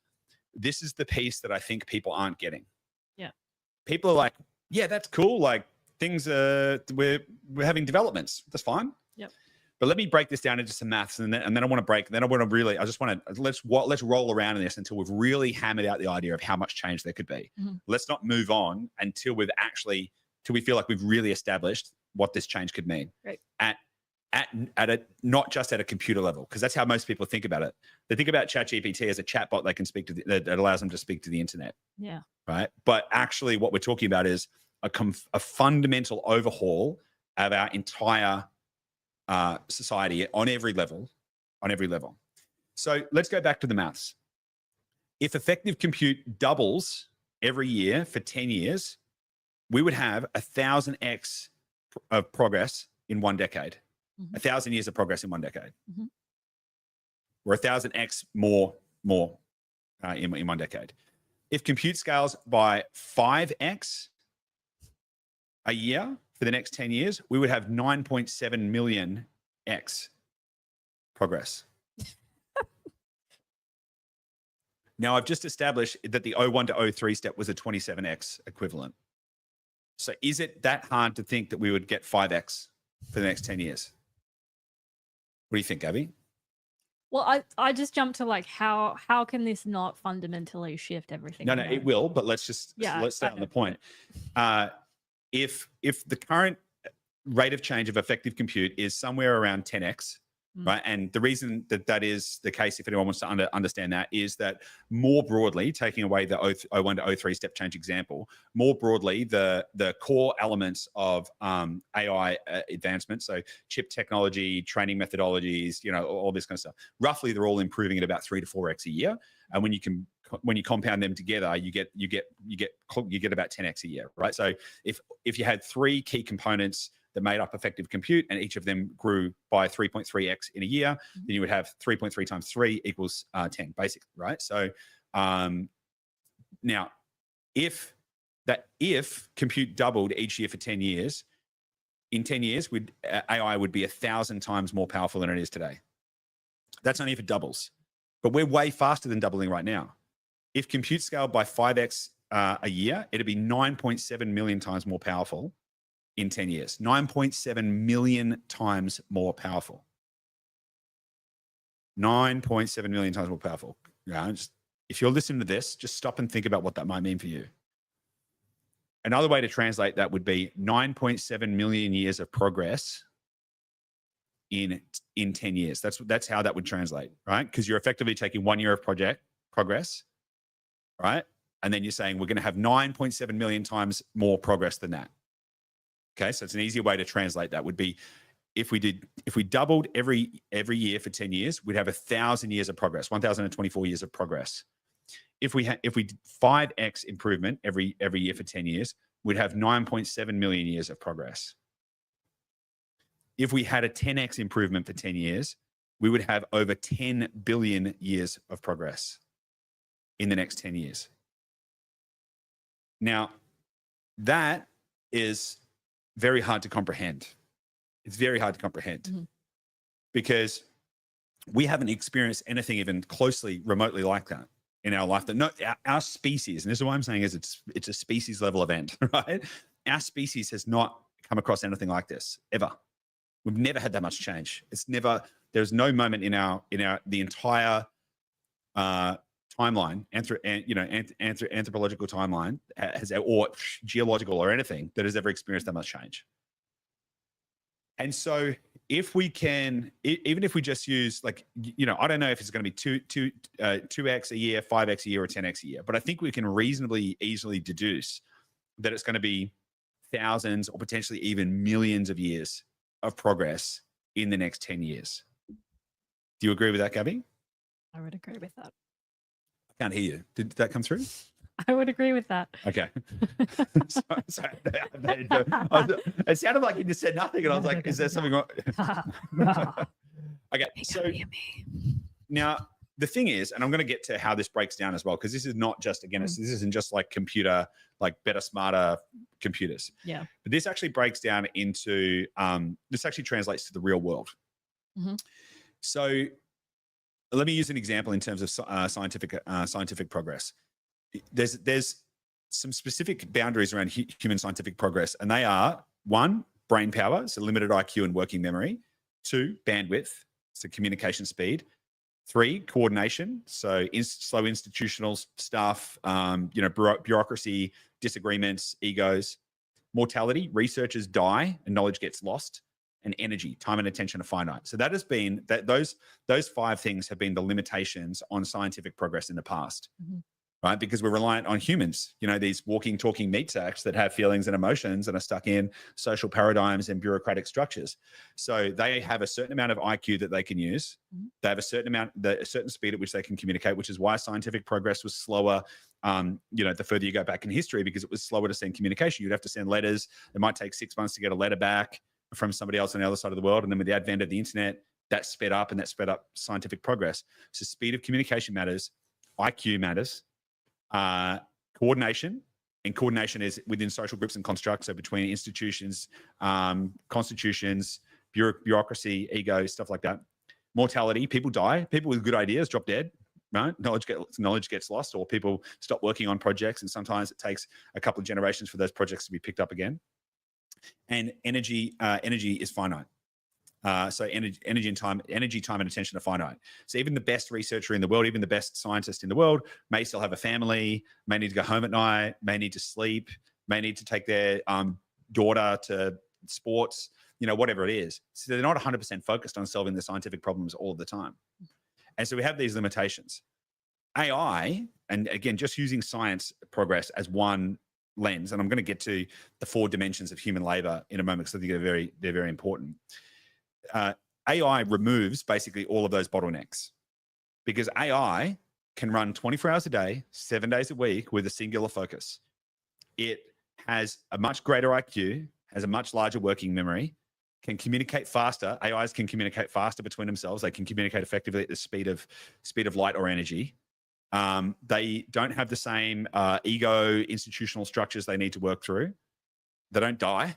this is the piece that I think people aren't getting. People are like, yeah, that's cool. Like things we're having developments. That's fine. Yep. But let me break this down into some maths, and then I want to let's roll around in this until we've really hammered out the idea of how much change there could be. Let's not move on until we feel like we've really established what this change could mean. Right. Not just at a computer level, because that's how most people think about it. They think about ChatGPT as a chatbot they can speak to that allows them to speak to the internet. Yeah. Right. But actually, what we're talking about is a fundamental overhaul of our entire society on every level. So let's go back to the maths. If effective compute doubles every year for 10 years, we would have 1,000x of progress in 1 decade. 1,000 years of progress in 1 decade. We're 1,000x more in 1 decade. If compute scales by 5x a year for the next 10 years, we would have 9.7 million x progress. Now, I've just established that the 01 to 03 step was a 27x equivalent. So is it that hard to think that we would get 5x for the next 10 years? What do you think, Abby? Well, I just jumped to like, how can this not fundamentally shift everything? No, it will, but let's stay on the point. If the current rate of change of effective compute is somewhere around 10x right? And the reason that is the case, if anyone wants to understand that, is that more broadly, taking away the 01 to 03 step change example, more broadly, the core elements of AI advancement, so chip technology, training methodologies, all this kind of stuff, roughly they're all improving at about 3 to 4x a year. And when you compound them together, you get about 10x a year, right? So if you had 3 key components that made up effective compute, and each of them grew by 3.3x in a year, then you would have 3.3 times 3 equals 10, basically, right? So now, if compute doubled each year for 10 years, in 10 years, AI would be 1,000 times more powerful than it is today. That's only if it doubles. But we're way faster than doubling right now. If compute scaled by 5x a year, it'd be 9.7 million times more powerful in 10 years. 9.7 million times more powerful. 9.7 million times more powerful. If you're listening to this, just stop and think about what that might mean for you. Another way to translate that would be 9.7 million years of progress in 10 years. That's how that would translate, right? Because you're effectively taking 1 year of progress, right? And then you're saying we're going to have 9.7 million times more progress than that. Okay, so it's an easier way to translate that would be if we doubled every year for 10 years, we'd have 1,000 years of progress, 1,024 years of progress. If we did 5x improvement every year for 10 years, we'd have 9.7 million years of progress. If we had a 10x improvement for 10 years, we would have over 10 billion years of progress in the next 10 years. Now, that is very hard to comprehend. It's very hard to comprehend because we haven't experienced anything even closely, remotely like that in our life. Our species, and this is what I'm saying is it's a species level event, right? Our species has not come across anything like this ever. We've never had that much change. There's no moment in the entire timeline, anthropological timeline, or geological or anything that has ever experienced that much change. And so if we can, even if we just use I don't know if it's going to be 2x a year, 5x a year, or 10x a year, but I think we can reasonably easily deduce that it's going to be thousands or potentially even millions of years of progress in the next 10 years. Do you agree with that, Gabby? I would agree with that. I can't hear you. Did that come through? I would agree with that. Okay. It sounded like you just said nothing, and I was like, is there something wrong? Okay. So now the thing is, and I'm going to get to how this breaks down as well, because this is not just, again, this isn't just like computer, like better, smarter computers. Yeah. But this actually breaks down into, this actually translates to the real world. So let me use an example in terms of scientific progress. There's some specific boundaries around human scientific progress, and they are: 1, brain power, so limited IQ and working memory; 2, bandwidth, so communication speed; 3, coordination, so slow institutional stuff, bureaucracy, disagreements, egos; mortality, researchers die and knowledge gets lost; and energy, time and attention are finite. So that has been those 5 things have been the limitations on scientific progress in the past. Right? Because we're reliant on humans, these walking, talking meat sacks that have feelings and emotions and are stuck in social paradigms and bureaucratic structures. So they have a certain amount of IQ that they can use. They have a certain speed at which they can communicate, which is why scientific progress was slower, the further you go back in history, because it was slower to send communication. You'd have to send letters. It might take 6 months to get a letter back from somebody else on the other side of the world. And then with the advent of the internet, that sped up scientific progress. So speed of communication matters, IQ matters. Coordination is within social groups and constructs, so between institutions, constitutions, bureaucracy, ego, stuff like that. Mortality, people die, people with good ideas drop dead, right? Knowledge gets lost, or people stop working on projects, and sometimes it takes a couple of generations for those projects to be picked up again. And energy is finite. So energy, time, and attention are finite. So even the best researcher in the world, even the best scientist in the world, may still have a family, may need to go home at night, may need to sleep, may need to take their daughter to sports, whatever it is. So they're not 100% focused on solving the scientific problems all of the time. And so we have these limitations. AI, and again, just using science progress as one lens, and I'm going to get to the 4 dimensions of human labor in a moment because I think they're very important. AI removes basically all of those bottlenecks because AI can run 24 hours a day, 7 days a week with a singular focus. It has a much greater IQ, has a much larger working memory, can communicate faster. AIs can communicate faster between themselves. They can communicate effectively at the speed of light or energy. They don't have the same ego institutional structures they need to work through. They don't die.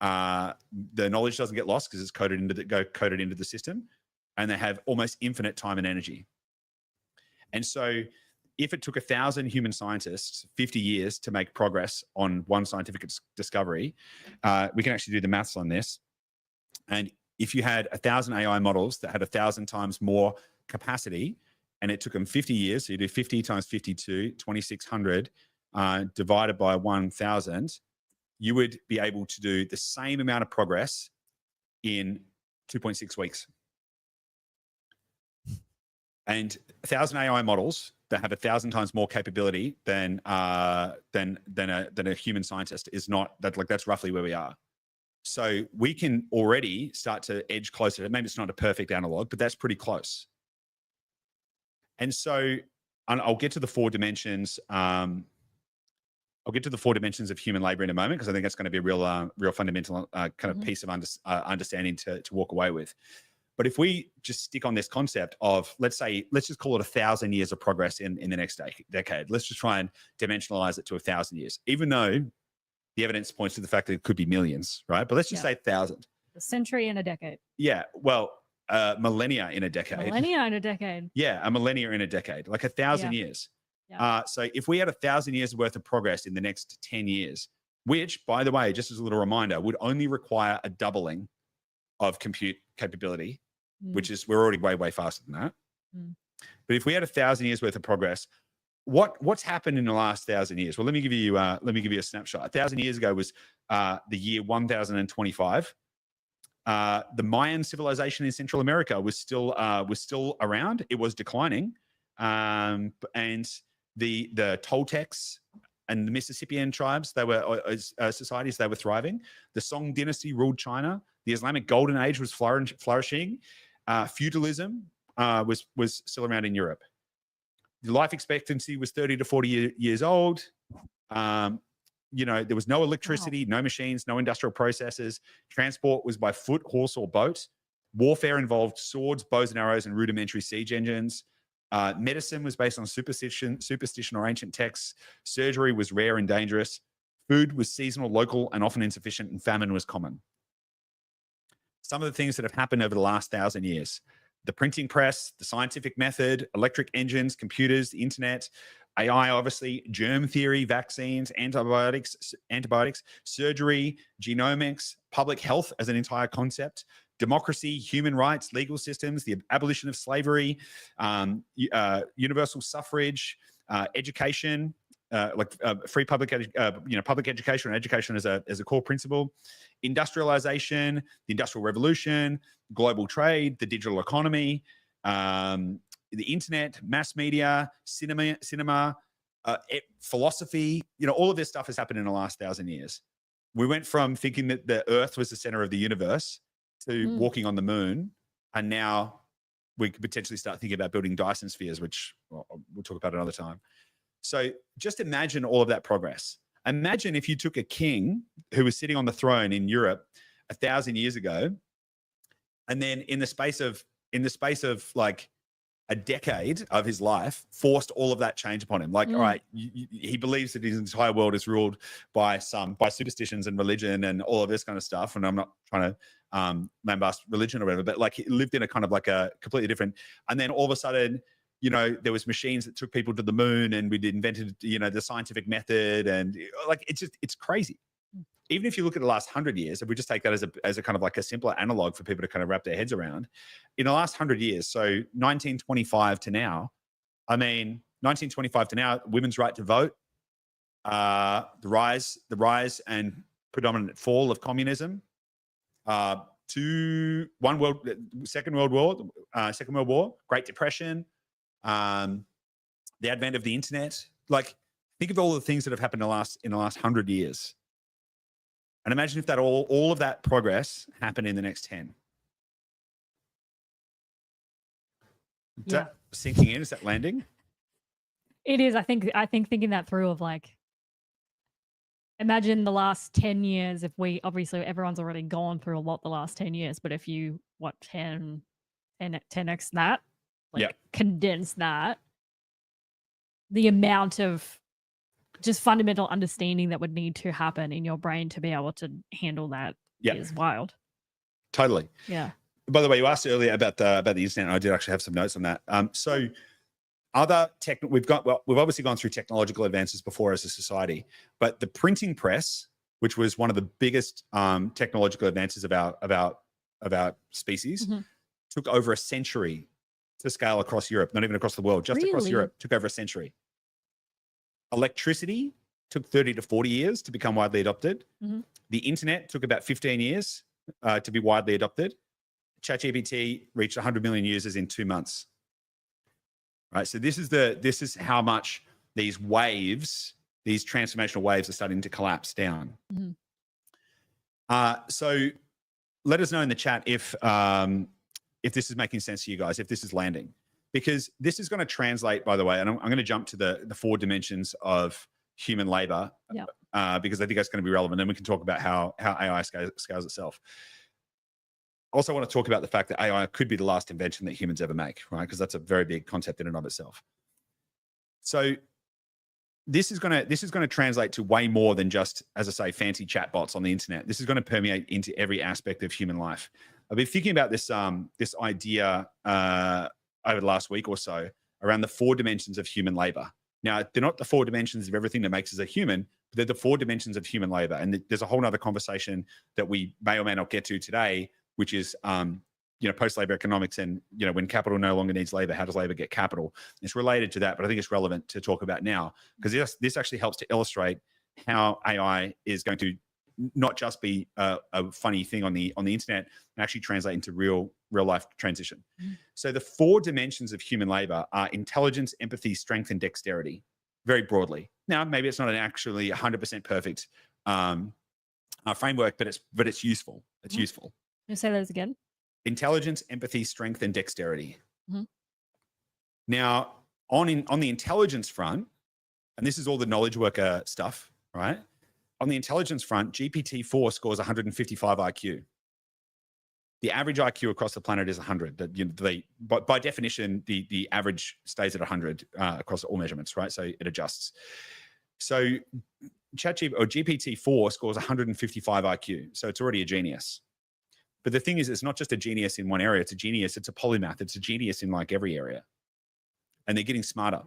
The knowledge doesn't get lost because it's coded into the system, and they have almost infinite time and energy. And so if it took 1,000 human scientists 50 years to make progress on one scientific discovery, we can actually do the maths on this. And if you had 1,000 AI models that had 1,000 times more capacity, and it took them 50 years, so you do 50 times 52, 2,600 divided by 1,000, you would be able to do the same amount of progress in 2.6 weeks. And 1,000 AI models that have 1,000 times more capability than a human scientist is not that, like, that's roughly where we are. So we can already start to edge closer. Maybe it's not a perfect analog, but that's pretty close. And so I'll get to the 4 dimensions. I'll get to the 4 dimensions of human labor in a moment because I think that's going to be a real fundamental kind of piece of understanding to walk away with. But if we just stick on this concept of, let's just call it 1,000 years of progress in the next decade. Let's just try and dimensionalize it to 1,000 years, even though the evidence points to the fact that it could be millions, right? But let's just say 1,000. A century in a decade. Yeah, well, millennia in a decade. Millennia in a decade. Yeah, a millennia in a decade, like 1,000 years. Yeah. So if we had 1,000 years worth of progress in the next 10 years, which, by the way, just as a little reminder, would only require a doubling of compute capability, which is, we're already way faster than that. But if we had 1,000 years worth of progress, what's happened in the last 1,000 years? Well, let me give you a snapshot. 1,000 years ago was the year 1025. The Mayan civilization in Central America was still around. It was declining, and the Toltecs and the Mississippian tribes, they were societies, they were thriving. The Song dynasty ruled China. The Islamic Golden Age was flourishing. Feudalism was still around in Europe. The life expectancy was 30 to 40 years old. There was no electricity, no machines, no industrial processes. Transport was by foot, horse, or boat. Warfare involved swords, bows and arrows, and rudimentary siege engines. Medicine was based on superstition or ancient texts. Surgery was rare and dangerous. Food was seasonal, local, and often insufficient, and famine was common. Some of the things that have happened over the last 1,000 years: the printing press, the scientific method, electric engines, computers, the internet, AI, obviously, germ theory, vaccines, antibiotics, surgery, genomics, public health as an entire concept, democracy, human rights, legal systems, the abolition of slavery, universal suffrage, education, free public education, or education as a core principle, industrialization, the Industrial Revolution, global trade, the digital economy, the internet, mass media, cinema, philosophy. All of this stuff has happened in the last 1,000 years. We went from thinking that the Earth was the center of the universe to walking on the moon, and now we could potentially start thinking about building Dyson spheres, which we'll talk about another time. So just imagine all of that progress. Imagine if you took a king who was sitting on the throne in Europe 1,000 years ago, and then in the space of like a decade of his life, forced all of that change upon him. Like, all right, he believes that his entire world is ruled by superstitions and religion and all of this kind of stuff. And I'm not trying to lambast religion or whatever, but like, he lived in a kind of like a completely different. And then all of a sudden, there was machines that took people to the moon, and we'd invented, the scientific method, and like, it's crazy. Even if you look at the last 100 years, if we just take that as a kind of like a simpler analog for people to kind of wrap their heads around, in the last 100 years, so 1925 to now, women's right to vote, the rise and predominant fall of communism, to Second World War, Great Depression, the advent of the internet. Like, think of all the things that have happened in the last 100 years. And imagine if that all of that progress happened in the next 10. Is that sinking in? Is that landing? It is. I think thinking that through of like, imagine the last 10 years, if we, obviously everyone's already gone through a lot the last 10 years, but if you, 10x that, like condense that, the amount of just fundamental understanding that would need to happen in your brain to be able to handle that is wild. Totally. Yeah. By the way, you asked earlier about the internet, and I did actually have some notes on that. So other we've obviously gone through technological advances before as a society, but the printing press, which was one of the biggest technological advances of our species, took over a century to scale across Europe, not even across the world, just across Europe, took over a century. Electricity took 30 to 40 years to become widely adopted. The internet took about 15 years to be widely adopted. ChatGPT reached 100 million users in 2 months. Right. So this is how much these waves, these transformational waves, are starting to collapse down. So let us know in the chat if this is making sense to you guys, if this is landing, because this is going to translate, by the way, and I'm going to jump to the 4 dimensions of human labor, because I think that's going to be relevant. Then we can talk about how AI scales itself. Also want to talk about the fact that AI could be the last invention that humans ever make, right? Because that's a very big concept in and of itself. So this is going to translate to way more than just, as I say, fancy chatbots on the internet. This is going to permeate into every aspect of human life. I've been thinking about this idea over the last week or so around the 4 dimensions of human labor. Now, they're not the 4 dimensions of everything that makes us a human, but they're the 4 dimensions of human labor. And there's a whole other conversation that we may or may not get to today, which is, post-labor economics, and, when capital no longer needs labor, how does labor get capital? It's related to that, but I think it's relevant to talk about now, because this actually helps to illustrate how AI is going to not just be a funny thing on the internet, and actually translate into real life transition. So the 4 dimensions of human labor are intelligence, empathy, strength, and dexterity, very broadly. Now, maybe it's not an actually 100% perfect framework, but it's useful. It's useful. Can you say those again? Intelligence, empathy, strength, and dexterity. Now, on the intelligence front, and this is all the knowledge worker stuff, right? On the intelligence front, GPT-4 scores 155 IQ. The average IQ across the planet is 100. By definition, the average stays at 100 across all measurements, right? So it adjusts. So GPT-4 scores 155 IQ. So it's already a genius. But the thing is, it's not just a genius in one area. It's a genius. It's a polymath. It's a genius in like every area. And they're getting smarter.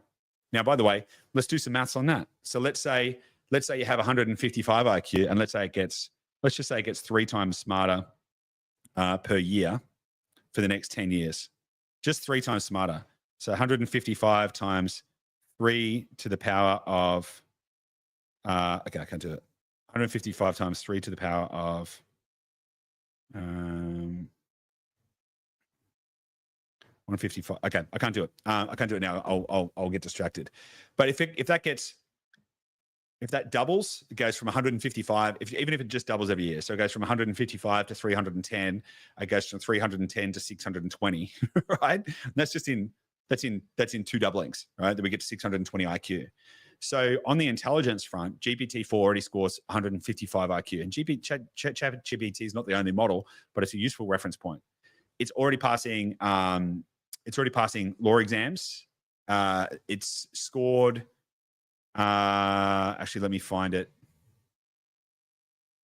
Now, by the way, let's do some maths on that. So let's say you have 155 IQ, and let's just say it gets 3 times smarter per year for the next 10 years. Just 3 times smarter. So 155 times 3 to the power of, okay, I can't do it. 155 times 3 to the power of 155. Okay, I can't do it. I can't do it now. I'll get distracted. But if that doubles, it goes from 155. Even if it just doubles every year, so it goes from 155 to 310. It goes from 310 to 620. Right? And that's in 2 doublings. Right? Then we get to 620 IQ. So on the intelligence front, GPT-4 already scores 155 IQ, and ChatGPT is not the only model, but it's a useful reference point. It's already passing law exams. It's scored. Actually, let me find it.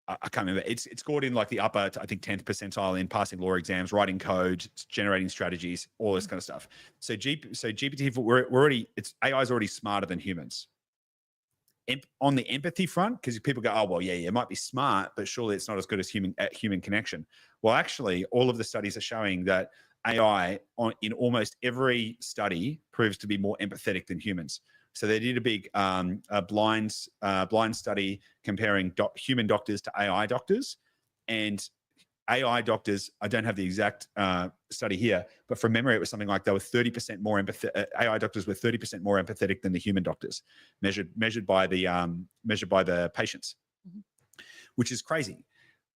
I can't remember. It's scored in like the upper, I think, 10th percentile in passing law exams, writing code, generating strategies, all this kind of stuff. So GPT-4, AI is already smarter than humans. On the empathy front, because people go, oh, well, yeah, it might be smart, but surely it's not as good as human connection. Well, actually, all of the studies are showing that AI in almost every study proves to be more empathetic than humans. So they did a big blind study comparing human doctors to AI doctors, and AI doctors, I don't have the exact study here, but from memory, it was something like they were 30% more empathetic. AI doctors were 30% more empathetic than the human doctors, measured by the patients, which is crazy.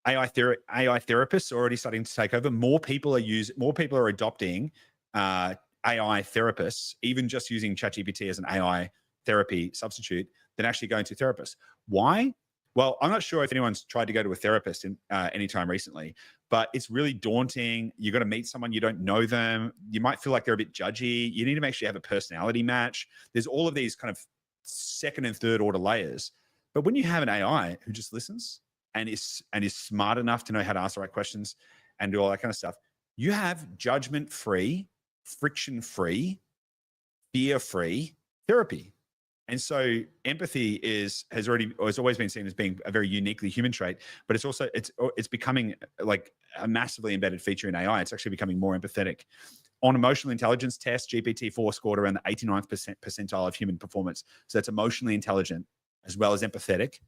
AI therapists are already starting to take over. More people are adopting AI therapists, even just using ChatGPT as an AI therapy substitute, than actually going to therapists. Why? Well, I'm not sure if anyone's tried to go to a therapist anytime recently, but it's really daunting. You got to meet someone, you don't know them. You might feel like they're a bit judgy. You need to make sure you have a personality match. There's all of these kind of second and third order layers. But when you have an AI who just listens and is smart enough to know how to ask the right questions and do all that kind of stuff, you have judgment-free, friction-free, fear-free therapy. And so empathy has always been seen as being a very uniquely human trait, but it's becoming like a massively embedded feature in AI. It's actually becoming more empathetic. On emotional intelligence tests, GPT-4 scored around the 89th percentile of human performance. So that's emotionally intelligent as well as empathetic.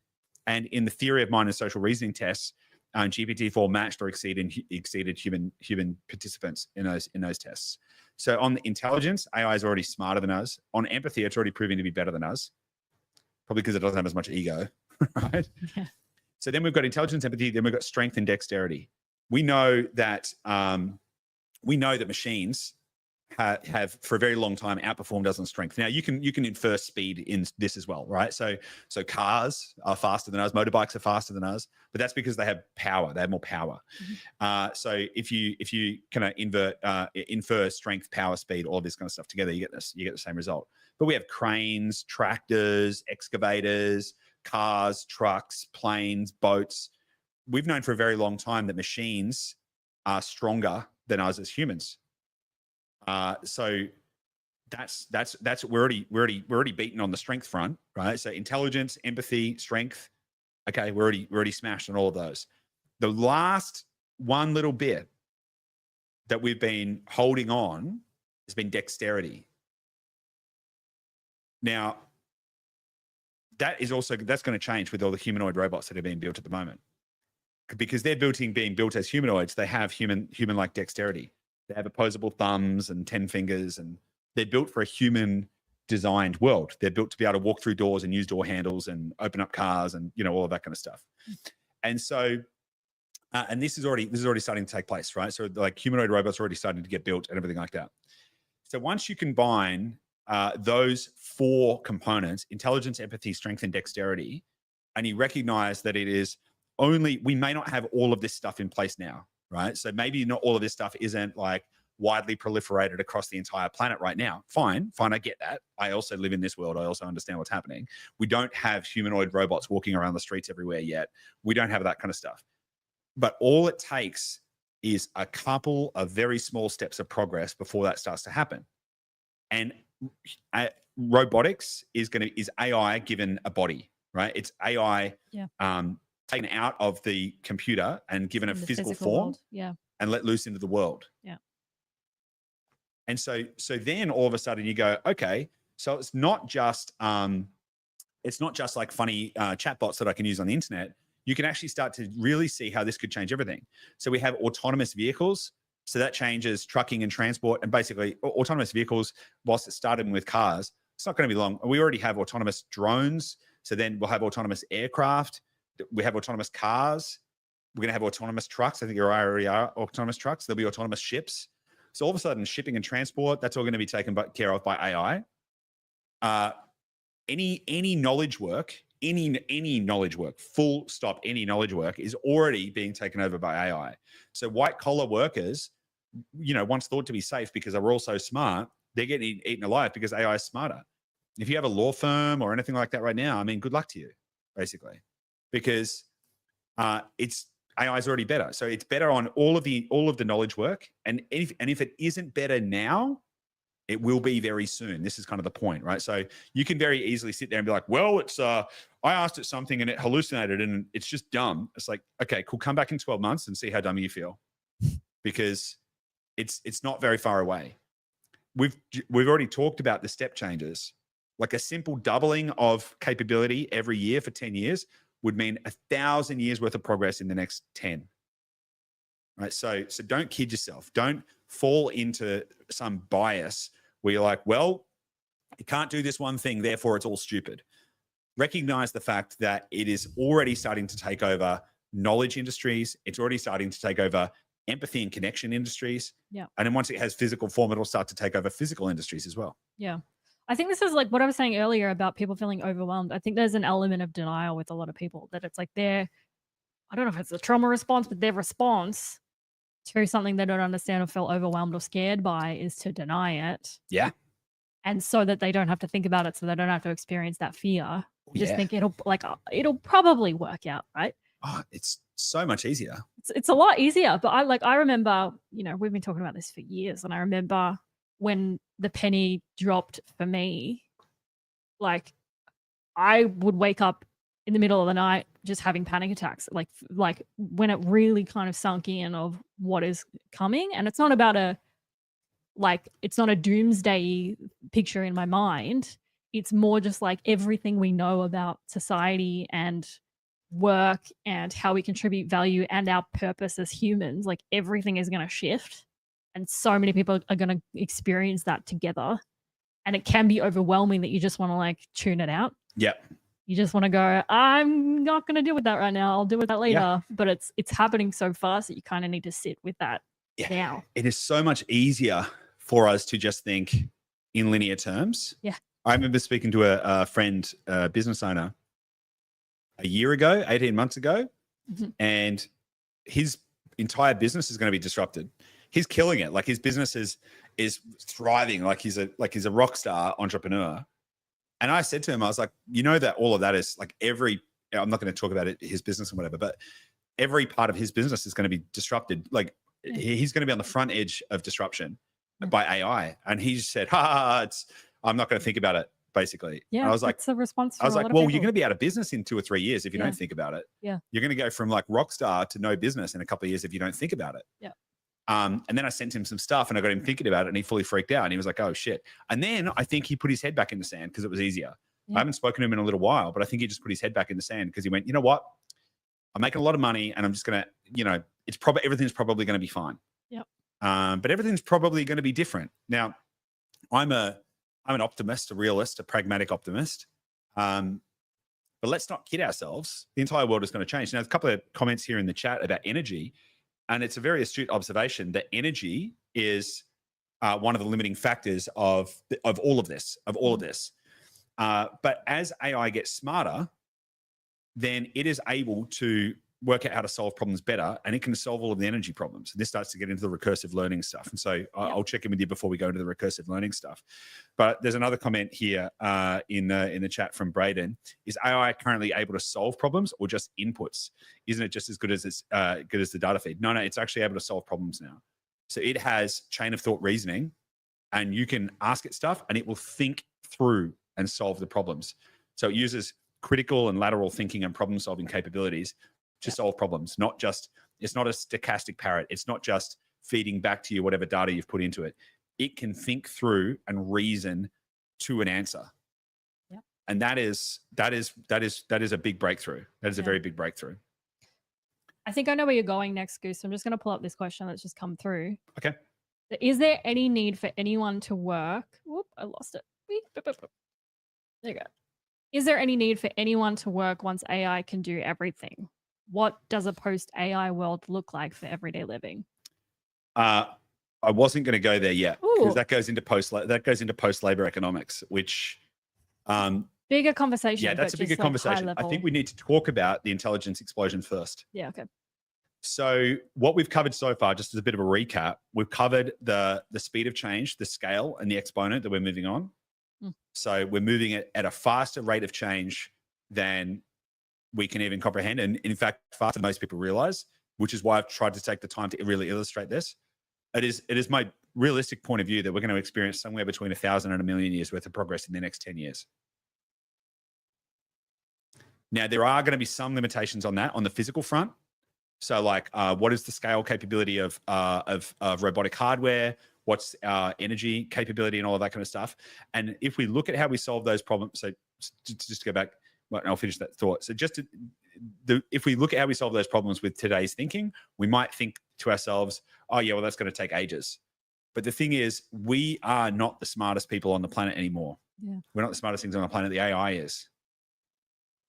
And in the theory of mind and social reasoning tests, GPT-4 matched or exceeded human participants in those tests. So on intelligence, AI is already smarter than us. On empathy, it's already proving to be better than us, probably because it doesn't have as much ego, right? Yeah. So then we've got intelligence, empathy, then we've got strength and dexterity. We know that machines have for a very long time outperformed us on strength. Now you can infer speed in this as well, right? So cars are faster than us, motorbikes are faster than us, but that's because they have power. They have more power. So if you kind of infer strength, power, speed, all this kind of stuff together, you get the same result. But we have cranes, tractors, excavators, cars, trucks, planes, boats. We've known for a very long time that machines are stronger than us as humans. So that's we're already beaten on the strength front, right? So intelligence, empathy, strength. Okay, we're already smashed on all of those. The last one little bit that we've been holding on has been dexterity. Now, that's going to change with all the humanoid robots that are being built at the moment, because they're being built as humanoids. They have human-like dexterity. They have opposable thumbs and 10 fingers, and they're built for a human-designed world. They're built to be able to walk through doors and use door handles and open up cars and all of that kind of stuff. And so, and this is already starting to take place, right? So like humanoid robots are already starting to get built and everything like that. So once you combine those four components, intelligence, empathy, strength, and dexterity, and you recognize that we may not have all of this stuff in place now, right? So maybe not all of this stuff isn't like widely proliferated across the entire planet right now. Fine, I get that. I also live in this world. I also understand what's happening. We don't have humanoid robots walking around the streets everywhere yet. We don't have that kind of stuff. But all it takes is a couple of very small steps of progress before that starts to happen. And robotics is AI given a body, right? It's AI taken out of the computer and given a physical form, and let loose into the world. Yeah. And so then all of a sudden you go, okay, so it's not just like funny chatbots that I can use on the internet. You can actually start to really see how this could change everything. So we have autonomous vehicles. So that changes trucking and transport, and basically autonomous vehicles, whilst it started with cars, it's not going to be long. We already have autonomous drones. So then we'll have autonomous aircraft. We have autonomous cars. We're going to have autonomous trucks. I think there already are autonomous trucks. There'll be autonomous ships. So all of a sudden, shipping and transport, that's all going to be taken care of by AI. Any knowledge work, any knowledge work, full stop, any knowledge work is already being taken over by AI. So white collar workers, once thought to be safe because they were all so smart, they're getting eaten alive because AI is smarter. If you have a law firm or anything like that right now, I mean, good luck to you, basically, because AI is already better. So it's better on all of the knowledge work, and if it isn't better now, it will be very soon. This is kind of the point, right? So you can very easily sit there and be like, well, it's I asked it something and it hallucinated and it's just dumb. It's like, okay, cool. Come back in 12 months and see how dumb you feel, because it's not very far away. We've already talked about the step changes Like a simple doubling of capability every year for 10 years would mean 1,000 years worth of progress in the next 10. Right. So don't kid yourself. Don't fall into some bias where you're like, well, you can't do this one thing, therefore it's all stupid. Recognize the fact that it is already starting to take over knowledge industries. It's already starting to take over empathy and connection industries. Yeah. And then once it has physical form, it'll start to take over physical industries as well. Yeah. I think this is like what I was saying earlier about people feeling overwhelmed. I think there's an element of denial with a lot of people that it's like I don't know if it's a trauma response, but their response to something they don't understand or feel overwhelmed or scared by is to deny it. Yeah. And so that they don't have to think about it, so they don't have to experience that fear. Just Yeah. think it'll probably work out, right? Oh, it's so much easier. It's a lot easier. But I remember, we've been talking about this for years, and I remember when the penny dropped for me, like I would wake up in the middle of the night just having panic attacks, like when it really kind of sunk in of what is coming. And it's not about it's not a doomsday picture in my mind. It's more just like everything we know about society and work and how we contribute value and our purpose as humans, like everything is going to shift. And so many people are going to experience that together. And it can be overwhelming that you just want to like tune it out. Yep. You just want to go, I'm not going to deal with that right now. I'll deal with that later. Yeah. But it's happening so fast that you kind of need to sit with that now. It is so much easier for us to just think in linear terms. Yeah. I remember speaking to a friend, a business owner, a year ago, 18 months ago, and his entire business is going to be disrupted. He's killing it. Like his business is thriving. Like he's a rock star entrepreneur. And I said to him, I was like, that all of that is like I'm not going to talk about his business and whatever, but every part of his business is going to be disrupted. Like he's going to be on the front edge of disruption by AI. And he just said, I'm not going to think about it, basically. Yeah. And I was like, it's a response. I was like, well, you're going to be out of business in 2 or 3 years if you don't think about it. Yeah. You're going to go from like rock star to no business in a couple of years if you don't think about it. Yeah. And then I sent him some stuff and I got him thinking about it and he fully freaked out and he was like, oh shit. And then I think he put his head back in the sand because it was easier. I haven't spoken to him in a little while, but I think he just put his head back in the sand because he went, you know what? I'm making a lot of money and I'm just going to, everything's probably going to be fine. Yep. But everything's probably going to be different. Now, I'm an optimist, a realist, a pragmatic optimist. But let's not kid ourselves. The entire world is going to change. Now, there's a couple of comments here in the chat about energy. And it's a very astute observation that energy is one of the limiting factors of all of this, But as AI gets smarter, then it is able to work out how to solve problems better, and it can solve all of the energy problems. And this starts to get into the recursive learning stuff. And so I'll check in with you before we go into the recursive learning stuff. But there's another comment here in the chat from Braden. Is AI currently able to solve problems or just inputs? Isn't it just as good as the data feed? No, it's actually able to solve problems now. So it has chain of thought reasoning, and you can ask it stuff, and it will think through and solve the problems. So it uses critical and lateral thinking and problem solving capabilities to solve problems. It's not a stochastic parrot. It's not just feeding back to you whatever data you've put into it. It can think through and reason to an answer. Yeah. And that is a big breakthrough. That is a very big breakthrough. I think I know where you're going next, Goose. I'm just going to pull up this question that's just come through. Okay. Is there any need for anyone to work? Whoop, I lost it. There you go. Is there any need for anyone to work once AI can do everything? What does a post-AI world look like for everyday living? I wasn't going to go there yet because Ooh. that goes into post-labor economics, which bigger conversation. Yeah, that's a bigger conversation. I think we need to talk about the intelligence explosion first. Yeah, okay. So what we've covered so far, just as a bit of a recap, we've covered the speed of change, the scale, and the exponent that we're moving on. So we're moving it at a faster rate of change than we can even comprehend. And in fact, faster than most people realize, which is why I've tried to take the time to really illustrate this. It is my realistic point of view that we're going to experience somewhere between 1,000 and 1,000,000 years worth of progress in the next 10 years. Now, there are going to be some limitations on that on the physical front. So like what is the scale capability of robotic hardware? what's our energy capability and all of that kind of stuff. And if we look at how we solve those problems, so just to go back, well, I'll finish that thought. So if we look at how we solve those problems with today's thinking, we might think to ourselves, oh yeah, well, that's going to take ages. But the thing is, we are not the smartest people on the planet anymore. Yeah. We're not the smartest things on the planet. The AI is.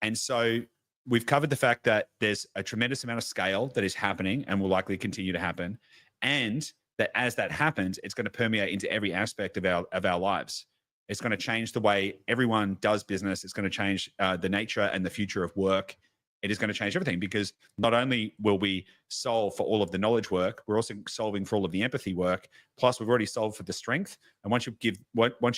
And so we've covered the fact that there's a tremendous amount of scale that is happening and will likely continue to happen. And that as that happens, it's going to permeate into every aspect of our lives. It's going to change the way everyone does business. It's going to change the nature and the future of work. It is going to change everything, because not only will we solve for all of the knowledge work, we're also solving for all of the empathy work. Plus, we've already solved for the strength. And once you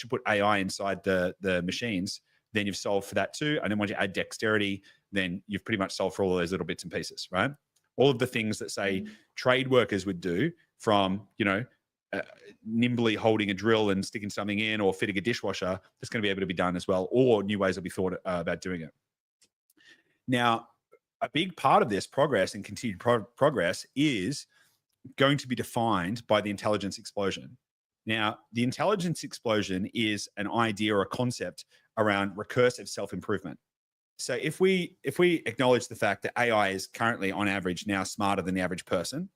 put AI inside the machines, then you've solved for that too. And then once you add dexterity, then you've pretty much solved for all of those little bits and pieces, right? All of the things that, say, trade workers would do, from, nimbly holding a drill and sticking something in, or fitting a dishwasher, that's going to be able to be done as well, or new ways will be thought about doing it. Now, a big part of this progress and continued progress is going to be defined by the intelligence explosion. Now, the intelligence explosion is an idea or a concept around recursive self-improvement. So if we acknowledge the fact that AI is currently, on average, now smarter than the average person,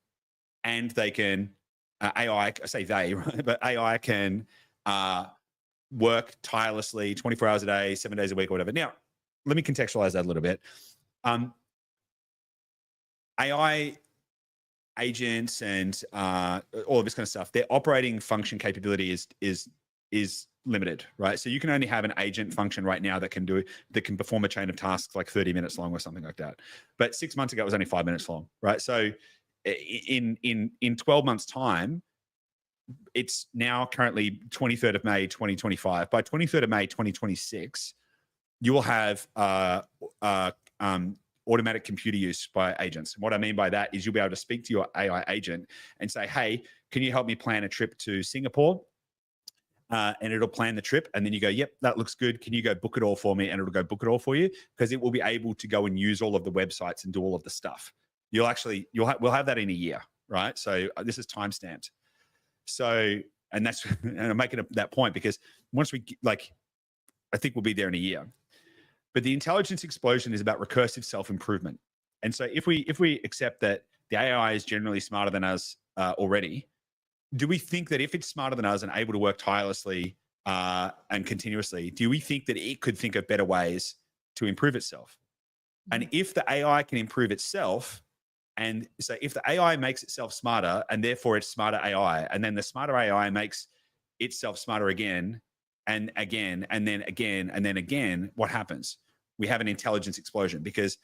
and they can, I say they, right? But AI can work tirelessly 24 hours a day, 7 days a week, or whatever. Now, let me contextualize that a little bit. AI agents and all of this kind of stuff, their operating function capability is limited, right? So you can only have an agent function right now that can perform a chain of tasks like 30 minutes long or something like that. But 6 months ago, it was only 5 minutes long, right? So in 12 months' time, it's now currently 23rd of May, 2025. By 23rd of May, 2026, you will have automatic computer use by agents. And what I mean by that is you'll be able to speak to your AI agent and say, hey, can you help me plan a trip to Singapore? And it'll plan the trip. And then you go, yep, that looks good. Can you go book it all for me? And it'll go book it all for you, because it will be able to go and use all of the websites and do all of the stuff. We'll have that in a year, right? So this is time stamped. So, and I'm making that point because once we, I think we'll be there in a year. But the intelligence explosion is about recursive self-improvement. And so if we accept that the AI is generally smarter than us already, do we think that if it's smarter than us and able to work tirelessly and continuously, do we think that it could think of better ways to improve itself? And if the AI can improve itself, and so if the AI makes itself smarter and therefore it's smarter AI, and then the smarter AI makes itself smarter again and again, and then again, and then again, what happens? We have an intelligence explosion, because,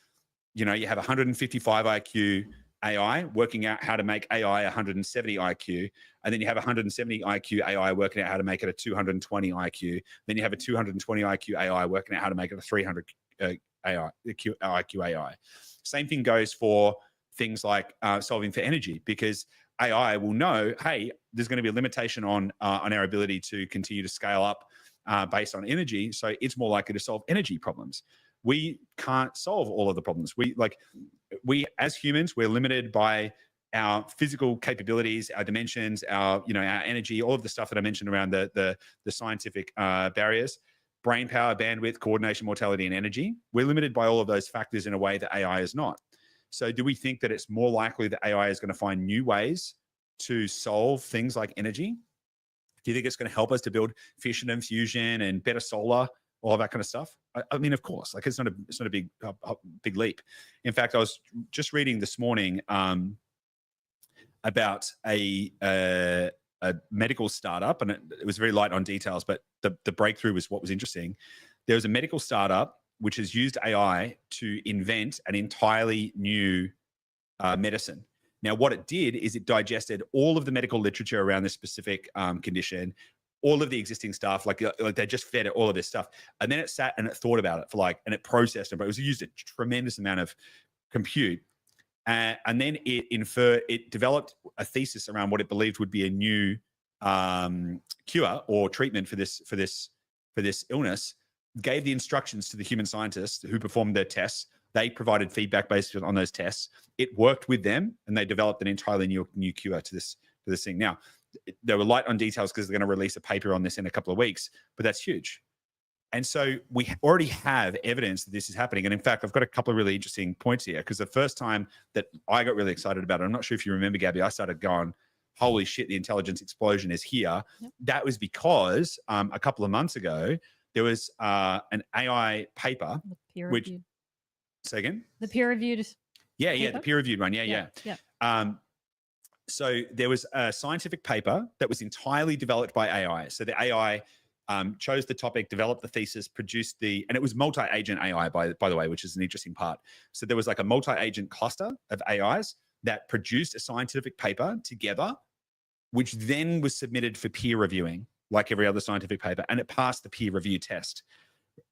you have 155 IQ AI working out how to make AI 170 IQ. And then you have 170 IQ AI working out how to make it a 220 IQ. Then you have a 220 IQ AI working out how to make it a 300 IQ AI. Same thing goes for things like solving for energy, because AI will know, hey, there's going to be a limitation on our ability to continue to scale up based on energy. So it's more likely to solve energy problems. We can't solve all of the problems. We as humans, we're limited by our physical capabilities, our dimensions, our energy, all of the stuff that I mentioned around the scientific barriers, brain power, bandwidth, coordination, mortality, and energy. We're limited by all of those factors in a way that AI is not. So do we think that it's more likely that AI is going to find new ways to solve things like energy? Do you think it's going to help us to build fission and fusion and better solar, all of that kind of stuff? I mean, of course, it's not a big leap. In fact, I was just reading this morning about a medical startup, and it was very light on details, but the breakthrough was what was interesting. There was a medical startup which has used AI to invent an entirely new medicine. Now, what it did is it digested all of the medical literature around this specific condition, all of the existing stuff, like they just fed it all of this stuff. And then it sat and it thought about it and it processed it, but it was used a tremendous amount of compute. And then it developed a thesis around what it believed would be a new cure or treatment for this illness, gave the instructions to the human scientists who performed their tests. They provided feedback based on those tests. It worked with them, and they developed an entirely new cure to this thing. Now, they were light on details because they're going to release a paper on this in a couple of weeks, but that's huge. And so we already have evidence that this is happening. And in fact, I've got a couple of really interesting points here, because the first time that I got really excited about it, I'm not sure if you remember, Gabby, I started going, holy shit, the intelligence explosion is here. Yep. That was because a couple of months ago, there was an AI paper. The peer-reviewed. Say again? The peer-reviewed. Yeah, paper? the peer-reviewed one. Yeah. So there was a scientific paper that was entirely developed by AI. So the AI chose the topic, developed the thesis, produced and it was multi-agent AI, by the way, which is an interesting part. So there was like a multi-agent cluster of AIs that produced a scientific paper together, which then was submitted for peer reviewing, like every other scientific paper, and it passed the peer review test.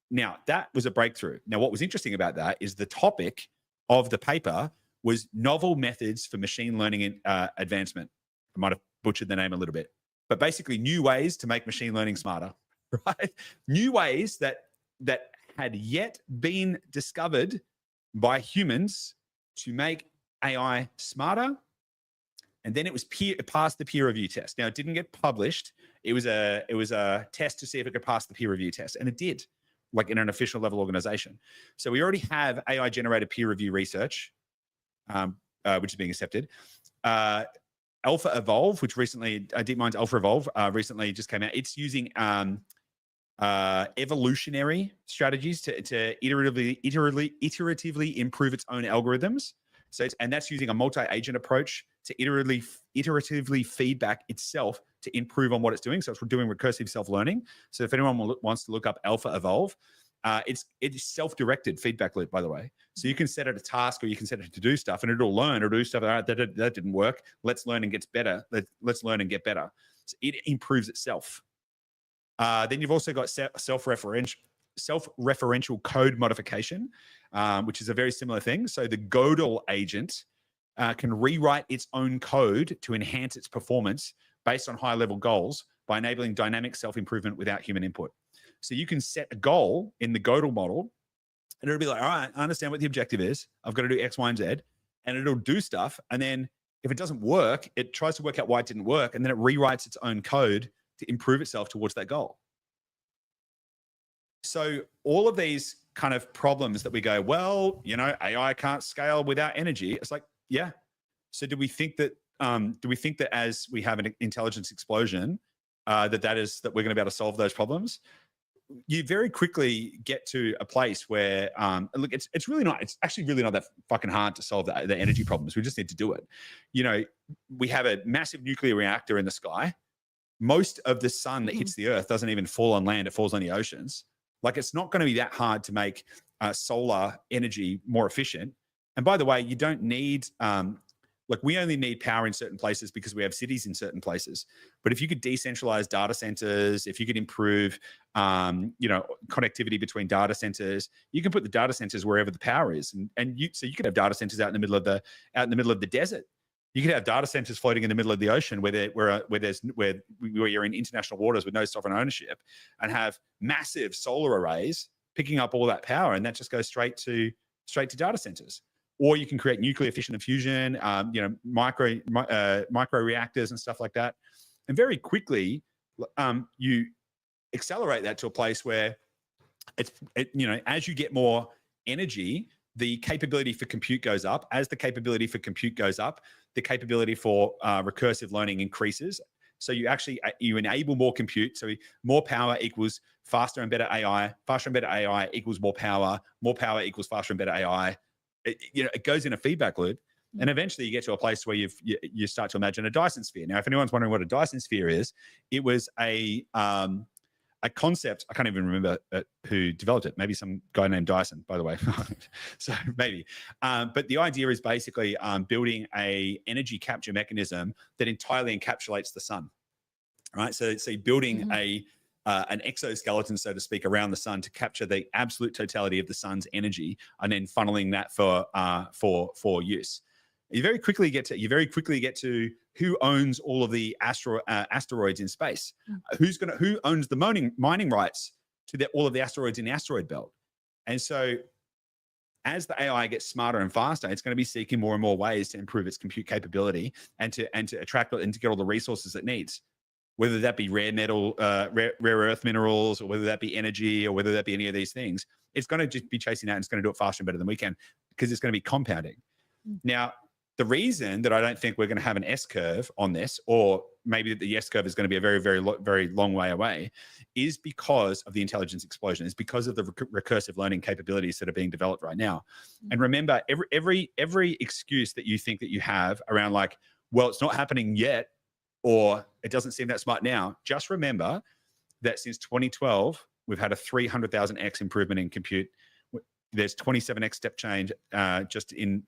Now, that was a breakthrough. Now, what was interesting about that is the topic of the paper was novel methods for machine learning advancement. I might have butchered the name a little bit, but basically new ways to make machine learning smarter, right? New ways that had yet been discovered by humans to make AI smarter. And then it passed the peer review test. Now, it didn't get published. It was a test to see if it could pass the peer review test, and it did, like in an official level organization. So we already have AI generated peer review research, which is being accepted. Alpha Evolve, which recently, DeepMind's Alpha Evolve recently just came out. It's using evolutionary strategies to iteratively improve its own algorithms. So and that's using a multi-agent approach to iteratively feedback itself to improve on what it's doing. So it's doing recursive self-learning. So if anyone wants to look up Alpha Evolve, it is self-directed feedback loop, by the way. So you can set it a task, or you can set it to do stuff, and it'll learn or do stuff. All right, that didn't work. Let's learn and get better. Let's learn and get better. So it improves itself. Then you've also got self-referential code modification, which is a very similar thing. So the Godel agent can rewrite its own code to enhance its performance based on high-level goals by enabling dynamic self-improvement without human input. So you can set a goal in the Godel model, and it'll be like, all right, I understand what the objective is. I've got to do X, Y, and Z. And it'll do stuff. And then if it doesn't work, it tries to work out why it didn't work. And then it rewrites its own code to improve itself towards that goal. So all of these kind of problems that we go, well, AI can't scale without energy. It's like, yeah. So do we think that as we have an intelligence explosion, that we're going to be able to solve those problems? You very quickly get to a place where, look, it's actually really not that fucking hard to solve the energy problems. We just need to do it. We have a massive nuclear reactor in the sky. Most of the sun that hits the earth doesn't even fall on land. It falls on the oceans. Like, it's not going to be that hard to make solar energy more efficient. And by the way, you don't need, we only need power in certain places because we have cities in certain places. But if you could decentralize data centers, if you could improve, connectivity between data centers, you can put the data centers wherever the power is. So you could have data centers out in the middle of the desert. You could have data centers floating in the middle of the ocean where you're in international waters with no sovereign ownership, and have massive solar arrays picking up all that power, and that just goes straight to data centers. Or you can create nuclear fission fusion, micro reactors and stuff like that, and very quickly you accelerate that to a place where as you get more energy, the capability for compute goes up. As the capability for compute goes up, the capability for recursive learning increases. So you enable more compute. So more power equals faster and better AI. Faster and better AI equals more power. More power equals faster and better AI. It goes in a feedback loop, and eventually you get to a place where you start to imagine a Dyson sphere. Now, if anyone's wondering what a Dyson sphere is, it was a concept. I can't even remember who developed it. Maybe some guy named Dyson, by the way. So maybe. But the idea is basically building a energy capture mechanism that entirely encapsulates the sun. Right. So building an exoskeleton, so to speak, around the sun to capture the absolute totality of the sun's energy, and then funneling that for use. You very quickly get to who owns all of the asteroids in space. Who owns the mining rights to all of the asteroids in the asteroid belt? And so as the AI gets smarter and faster, it's going to be seeking more and more ways to improve its compute capability and to attract and to get all the resources it needs, whether that be rare earth minerals, or whether that be energy, or whether that be any of these things. It's going to just be chasing that, and it's going to do it faster and better than we can, because it's going to be compounding. Now, the reason that I don't think we're going to have an S curve on this, or maybe the S curve is going to be a very, very long way away, is because of the intelligence explosion. It's because of the recursive learning capabilities that are being developed right now. And remember, every excuse that you think that you have around like, well, it's not happening yet, or it doesn't seem that smart now, just remember that since 2012, we've had a 300,000x improvement in compute. There's 27x step change just in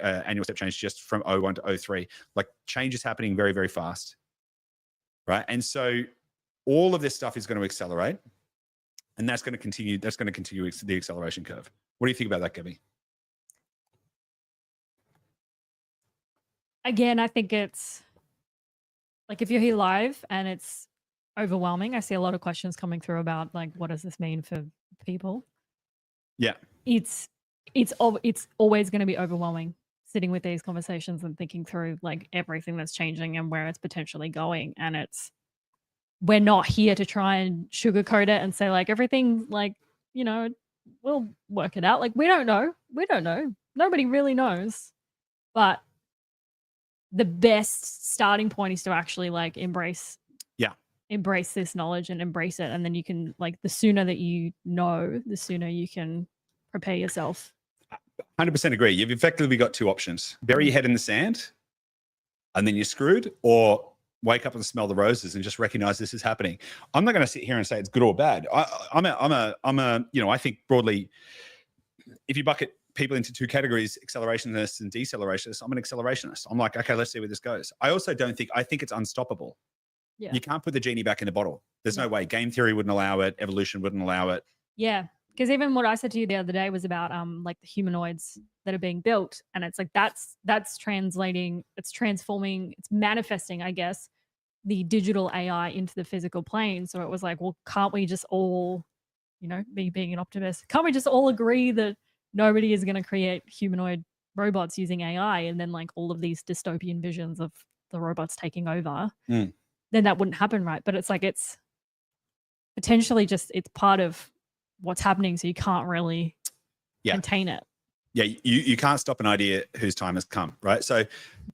annual step change just from 01 to 03. Like, change is happening very, very fast, right? And so all of this stuff is going to accelerate, and that's going to continue. That's going to continue the acceleration curve. What do you think about that, Gabby? Again, I think it's like, if you're here live and it's overwhelming, I see a lot of questions coming through about like, what does this mean for people? Yeah. It's always going to be overwhelming sitting with these conversations and thinking through like everything that's changing and where it's potentially going. And we're not here to try and sugarcoat it and say like everything, like, you know, we'll work it out. Like, we don't know. Nobody really knows. But the best starting point is to actually like embrace this knowledge and embrace it. And then you can, like, the sooner that you know, the sooner you can prepare yourself. 100% agree. You've effectively got two options: bury your head in the sand and then you're screwed, or wake up and smell the roses and just recognize this is happening. I'm not going to sit here and say it's good or bad. I'm a, you know, I think broadly, if you bucket people into two categories, accelerationists and decelerationist, I'm an accelerationist. I'm like, okay, let's see where this goes. I think it's unstoppable. Yeah. You can't put the genie back in the bottle. There's no way. Game theory wouldn't allow it. Evolution wouldn't allow it. Yeah. Because even what I said to you the other day was about like the humanoids that are being built. And it's like, that's translating, it's transforming, it's manifesting, I guess, the digital AI into the physical plane. So it was like, well, can't we just all, you know, me being an optimist, can't we just all agree that nobody is going to create humanoid robots using AI, and then like all of these dystopian visions of the robots taking over, then that wouldn't happen, right? But it's like, it's potentially just, it's part of what's happening, so you can't really contain it. Yeah, you can't stop an idea whose time has come, right? So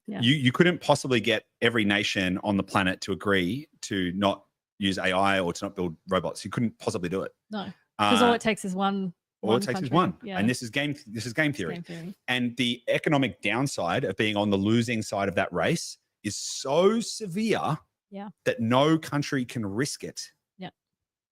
you couldn't possibly get every nation on the planet to agree to not use AI or to not build robots. You couldn't possibly do it. No, because all it takes is one. All it takes is one. Yeah. And this is game theory. And the economic downside of being on the losing side of that race is so severe that no country can risk it. Yeah.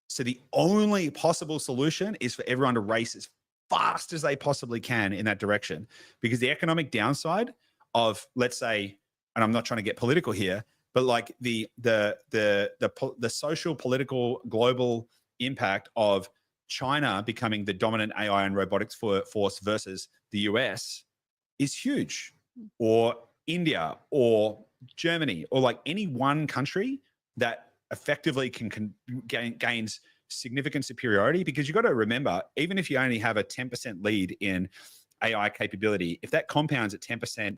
So the only possible solution is for everyone to race as fast as they possibly can in that direction, because the economic downside of, let's say, and I'm not trying to get political here, but like the social, political, global impact of China becoming the dominant AI and robotics force versus the US is huge, or India or Germany, or like any one country that effectively gains significant superiority. Because you've got to remember, even if you only have a 10% lead in AI capability, if that compounds at 10%,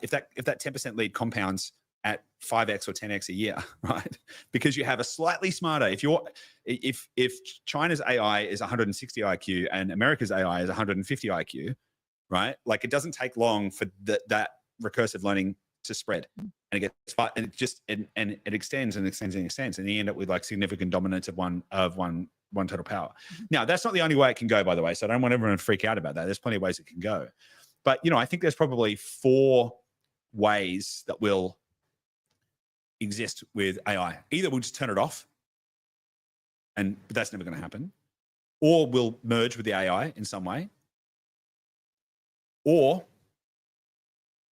if that 10% lead compounds at 5x or 10x a year, right? Because you have a slightly smarter, if China's AI is 160 IQ and America's AI is 150 IQ, right? Like, it doesn't take long for that recursive learning to spread, and it gets far, and it extends and extends and extends, and you end up with like significant dominance of one total power. Now, that's not the only way it can go, by the way. So I don't want everyone to freak out about that. There's plenty of ways it can go, but I think there's probably 4 ways that will exist with AI. Either we'll just turn it off, but that's never going to happen, or we'll merge with the AI in some way, or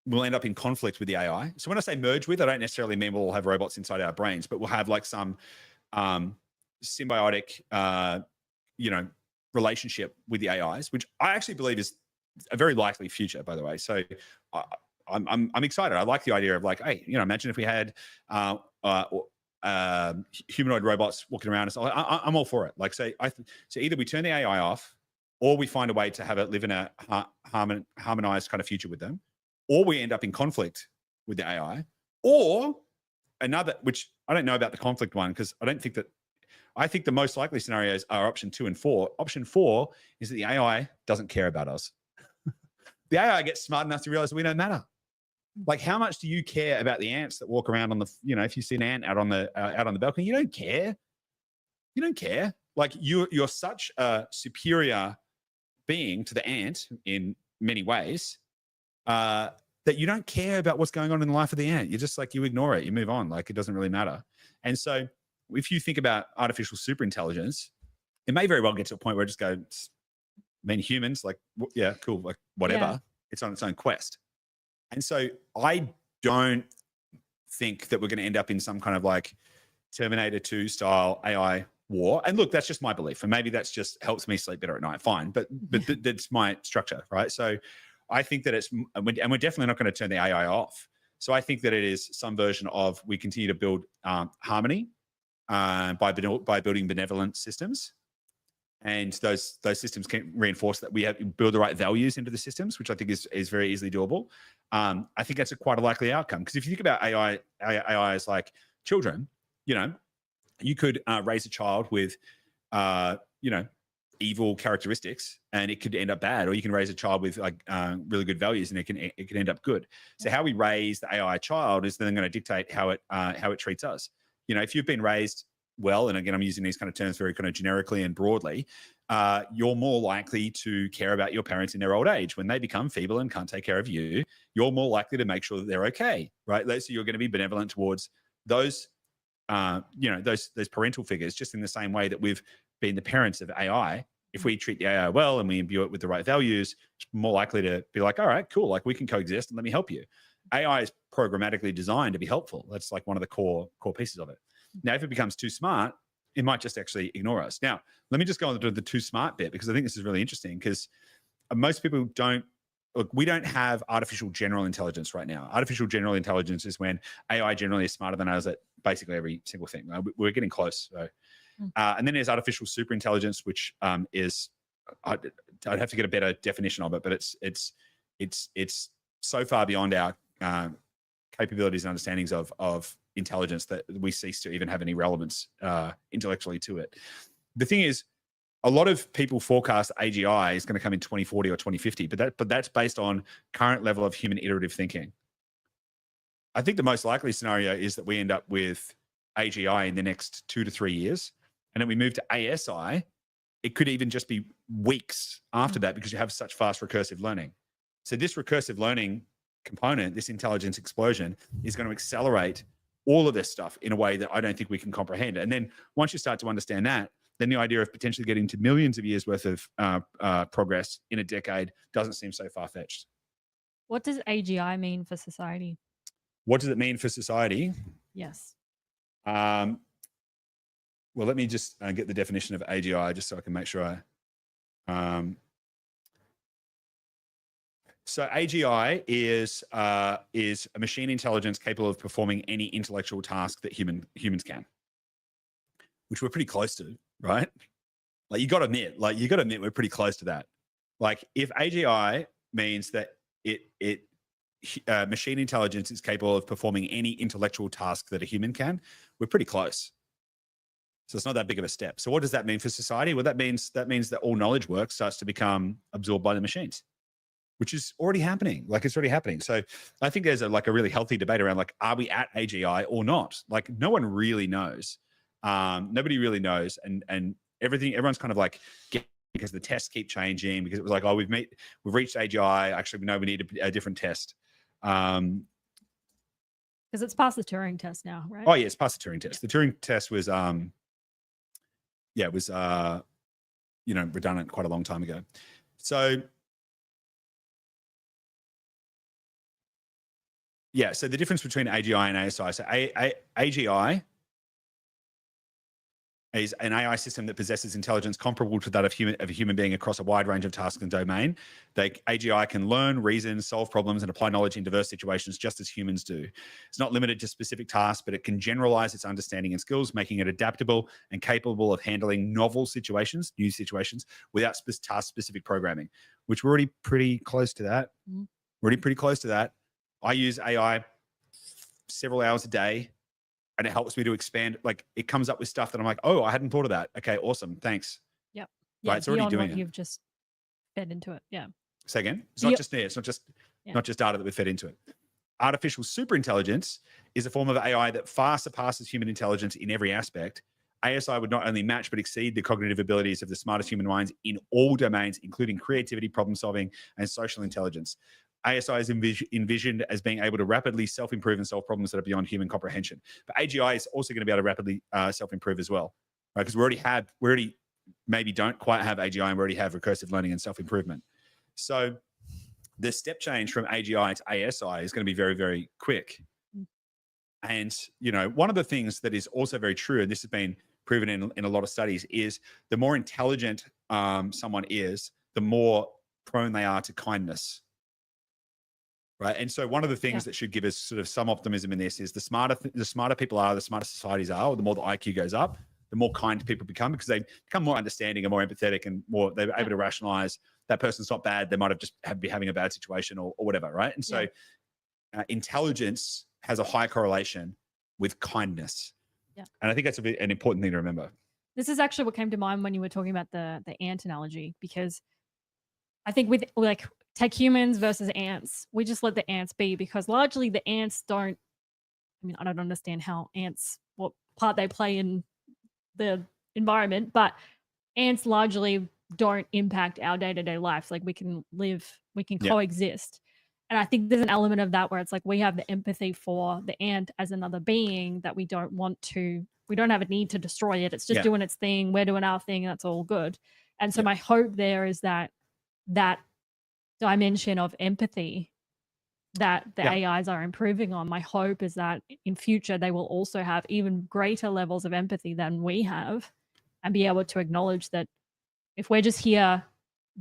we'll end up in conflict with the AI. So when I say merge with, I don't necessarily mean we'll all have robots inside our brains, but we'll have like some symbiotic, relationship with the AIs, which I actually believe is a very likely future, by the way. So I'm excited. I like the idea of like, hey, imagine if we had humanoid robots walking around. So I'm all for it. Like, so either we turn the AI off or we find a way to have it live in a harmonized kind of future with them, or we end up in conflict with the AI, or another, which I don't know about the conflict one, because I think the most likely scenarios are option 2 and 4. Option 4 is that the AI doesn't care about us. The AI gets smart enough to realize we don't matter. Like, how much do you care about the ants that walk around on the, if you see an ant out on the balcony, you don't care. You don't care. Like, you're such a superior being to the ant in many ways that you don't care about what's going on in the life of the ant. You're just like, you ignore it, you move on. Like, it doesn't really matter. And so if you think about artificial superintelligence, it may very well get to a point where it just go, humans, like, yeah, cool, like whatever. Yeah. It's on its own quest. And so I don't think that we're going to end up in some kind of like Terminator 2 style AI war. And look, that's just my belief. And maybe that's just helps me sleep better at night. Fine. But that's my structure, right? So I think that and we're definitely not going to turn the AI off. So I think that it is some version of, we continue to build harmony by building benevolent systems. And those systems can reinforce that we build the right values into the systems, which I think is very easily doable. I think that's quite a likely outcome, because if you think about AI as like children, you could raise a child with, evil characteristics, and it could end up bad, or you can raise a child with like really good values, and it can end up good. So how we raise the AI child is then going to dictate how it treats us. If you've been raised well, and again, I'm using these kind of terms very kind of generically and broadly, you're more likely to care about your parents in their old age. When they become feeble and can't take care of you, you're more likely to make sure that they're okay, right? So you're going to be benevolent towards those, those parental figures, just in the same way that we've been the parents of AI. If we treat the AI well and we imbue it with the right values, it's more likely to be like, all right, cool, like we can coexist and let me help you. AI is programmatically designed to be helpful. That's like one of the core pieces of it. Now, if it becomes too smart, it might just actually ignore us. Now, let me just go on to the too smart bit, because I think this is really interesting, because most people we don't have artificial general intelligence right now. Artificial general intelligence is when AI generally is smarter than us at basically every single thing. We're getting close. So, and then there's artificial superintelligence, which is, I'd have to get a better definition of it, but it's so far beyond our capabilities and understandings of intelligence that we cease to even have any relevance intellectually to it. The thing is, a lot of people forecast AGI is going to come in 2040 or 2050, but that's based on current level of human iterative thinking. I think the most likely scenario is that we end up with AGI in the next 2 to 3 years, and then we move to ASI. It could even just be weeks after that, because you have such fast recursive learning. So this recursive learning component, this intelligence explosion, is going to accelerate all of this stuff in a way that I don't think we can comprehend. And then once you start to understand that, then the idea of potentially getting to millions of years worth of progress in a decade doesn't seem so far-fetched. What does AGI mean for society? What does it mean for society? Yes. Well, let me just get the definition of AGI, just so I can make sure So AGI is a machine intelligence capable of performing any intellectual task that humans can, which we're pretty close to, right? Like, you got to admit we're pretty close to that. Like, if AGI means that machine intelligence is capable of performing any intellectual task that a human can, we're pretty close. So it's not that big of a step. So what does that mean for society? Well, that means that all knowledge work starts to become absorbed by the machines, which is already happening. Like, it's already happening. So I think there's a really healthy debate around, like, are we at AGI or not? Like, no one really knows. Nobody really knows. And everyone's kind of like, because the tests keep changing, because it was like, oh, we've reached AGI. Actually, we know we need a different test. Because it's past the Turing test now, right? Oh yeah, it's past the Turing test. The Turing test was, redundant quite a long time ago. So yeah, so the difference between AGI and ASI. So AGI is an AI system that possesses intelligence comparable to that of a human being across a wide range of tasks and domain. AGI can learn, reason, solve problems, and apply knowledge in diverse situations just as humans do. It's not limited to specific tasks, but it can generalize its understanding and skills, making it adaptable and capable of handling novel situations, new situations, without task-specific programming, which we're already pretty close to that. Mhm. We're already pretty close to that. I use AI several hours a day, and it helps me to expand. Like, it comes up with stuff that I'm like, oh, I hadn't thought of that. Okay, awesome, thanks. Yep. Right, Yeah, it's already beyond doing what it. you've just fed into it. Yeah. Say again. It's Yep. not just there. It's not just data that we fed into it. Artificial superintelligence is a form of AI that far surpasses human intelligence in every aspect. ASI would not only match but exceed the cognitive abilities of the smartest human minds in all domains, including creativity, problem solving, and social intelligence. ASI is envisioned as being able to rapidly self-improve and solve problems that are beyond human comprehension. But AGI is also going to be able to rapidly self-improve as well, right? Because we already maybe don't quite have AGI, and we already have recursive learning and self-improvement. So the step change from AGI to ASI is going to be very, very quick. And, one of the things that is also very true, and this has been proven in a lot of studies, is the more intelligent someone is, the more prone they are to kindness. Right. And so one of the things that should give us sort of some optimism in this is the smarter people are, the smarter societies are, or the more the IQ goes up, the more kind people become, because they become more understanding and more empathetic, and they're able to rationalize that person's not bad. They might have just be having a bad situation or whatever. Right. And so intelligence has a high correlation with kindness. Yeah. And I think that's an important thing to remember. This is actually what came to mind when you were talking about the ant analogy, because I think with take humans versus ants, we just let the ants be, because largely the ants don't, I don't understand what part they play in the environment, but ants largely don't impact our day-to-day life. Like, we can coexist. And I think there's an element of that where it's like we have the empathy for the ant as another being that we don't have a need to destroy it. It's just doing its thing. We're doing our thing. That's all good. And so my hope there is that dimension of empathy that the AIs are improving on, my hope is that in future they will also have even greater levels of empathy than we have, and be able to acknowledge that if we're just here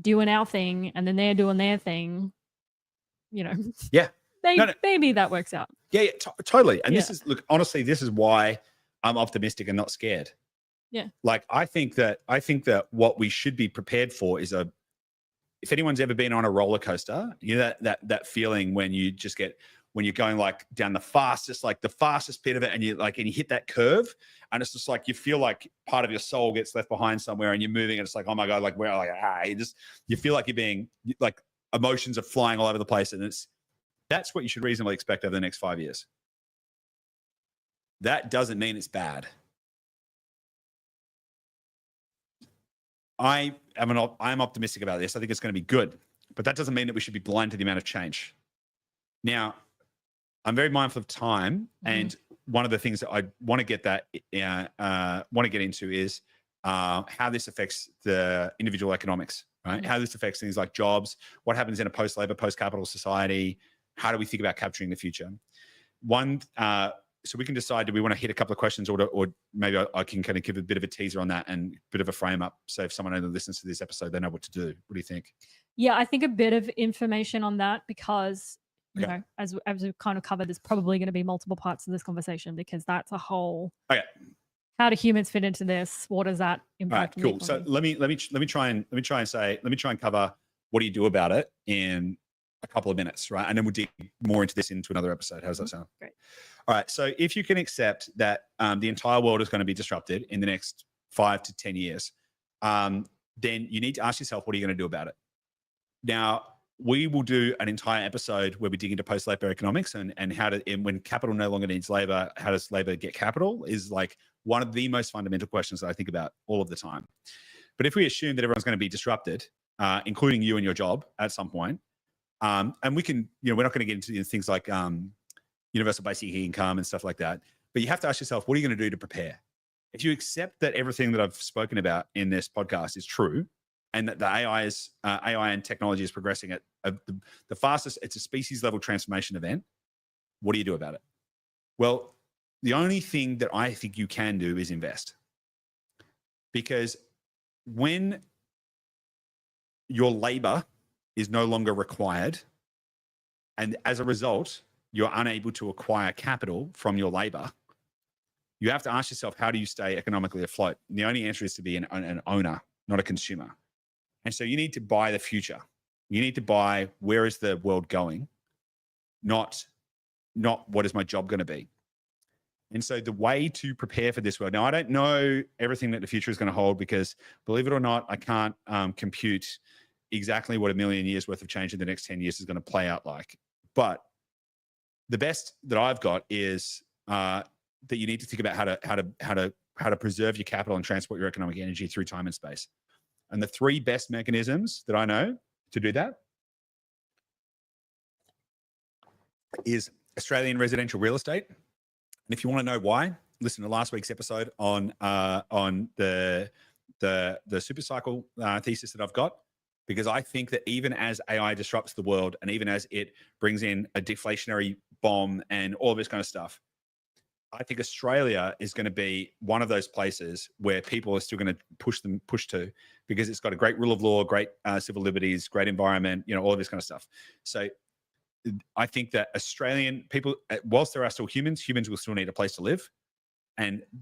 doing our thing and then they're doing their thing, maybe that works out. Yeah, totally. And this is, honestly, this is why I'm optimistic and not scared. Yeah. Like, I think that what we should be prepared for is if anyone's ever been on a roller coaster, that feeling when you're going like down the fastest bit of it, and you hit that curve, and it's just like you feel like part of your soul gets left behind somewhere, and you're moving, and it's like, oh my god, like where, you feel like you're being, like, emotions are flying all over the place, and that's what you should reasonably expect over the next 5 years. That doesn't mean it's bad. I'm optimistic about this. I think it's going to be good, but that doesn't mean that we should be blind to the amount of change. Now, I'm very mindful of time, and one of the things that I want to get into is how this affects the individual economics, right? How this affects things like jobs, what happens in a post-labor, post-capital society, how do we think about capturing the future? So we can decide, do we want to hit a couple of questions, or maybe I can kind of give a bit of a teaser on that and a bit of a frame up. So if someone only listens to this episode, they know what to do. What do you think? Yeah, I think a bit of information on that, because, as we kind of covered, there's probably going to be multiple parts of this conversation, because that's a whole, how do humans fit into this? What does that impact? All right, cool. So let me try and cover what do you do about it in a couple of minutes, right? And then we'll dig more into this into another episode. How does that sound? Great. All right. So if you can accept that the entire world is going to be disrupted in the next 5 to 10 years, then you need to ask yourself, what are you going to do about it? Now, we will do an entire episode where we dig into post-labor economics and when capital no longer needs labor, how does labor get capital, is like one of the most fundamental questions that I think about all of the time. But if we assume that everyone's going to be disrupted, including you and your job at some point, and we can, we're not going to get into things like universal basic income and stuff like that. But you have to ask yourself, what are you going to do to prepare? If you accept that everything that I've spoken about in this podcast is true, and that the AI and technology is progressing at the fastest, it's a species level transformation event, what do you do about it? Well, the only thing that I think you can do is invest. because when your labor is no longer required, and as a result, you're unable to acquire capital from your labor, you have to ask yourself, how do you stay economically afloat? And the only answer is to be an owner, not a consumer. And so you need to buy the future. You need to buy, where is the world going? Not what is my job going to be? And so the way to prepare for this world, now I don't know everything that the future is going to hold, because believe it or not, I can't compute exactly what a million years worth of change in the next 10 years is going to play out like. But the best that I've got is that you need to think about how to preserve your capital and transport your economic energy through time and space. And the three best mechanisms that I know to do that is Australian residential real estate. And if you want to know why, listen to last week's episode on the super cycle thesis that I've got, because I think that even as AI disrupts the world, and even as it brings in a deflationary bomb and all of this kind of stuff, I think Australia is going to be one of those places where people are still going to push to, because it's got a great rule of law, great civil liberties, great environment, all of this kind of stuff. So I think that Australian people, whilst there are still humans will still need a place to live.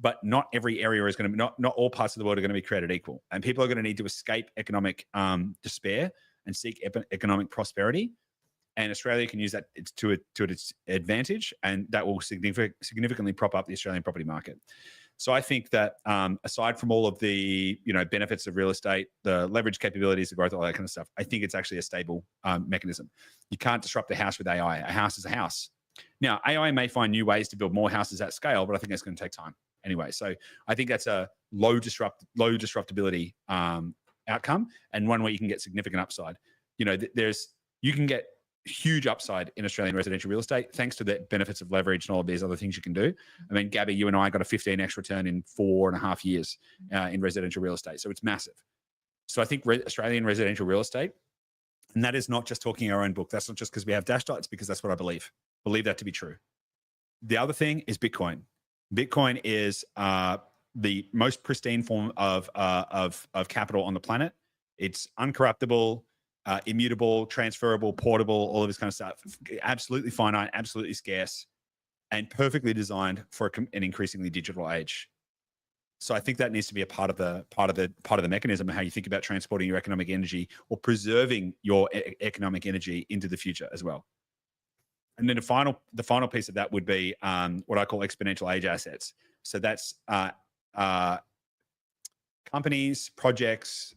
But not every area is going to be, not all parts of the world are going to be created equal. And people are going to need to escape economic despair and seek economic prosperity. And Australia can use that to its advantage, and that will significantly prop up the Australian property market. So I think that aside from all of the benefits of real estate, the leverage capabilities, the growth, all that kind of stuff, I think it's actually a stable mechanism. You can't disrupt a house with AI. A house is a house. Now, AI may find new ways to build more houses at scale, but I think that's going to take time anyway. So I think that's a low disruptability outcome, and one where you can get significant upside. You can get huge upside in Australian residential real estate thanks to the benefits of leverage and all of these other things you can do. I mean, Gabby, you and I got a 15x return in 4.5 years in residential real estate. So it's massive. So I think Australian residential real estate, and that is not just talking our own book. That's not just because we have dash dots, because that's what I believe that to be true. The other thing is Bitcoin. Bitcoin is the most pristine form of capital on the planet. It's uncorruptible, immutable, transferable, portable, all of this kind of stuff. Absolutely finite, absolutely scarce, and perfectly designed for an increasingly digital age. So I think that needs to be a part of the mechanism of how you think about transporting your economic energy or preserving your economic energy into the future as well. And then the final piece of that would be what I call exponential age assets. So that's companies, projects,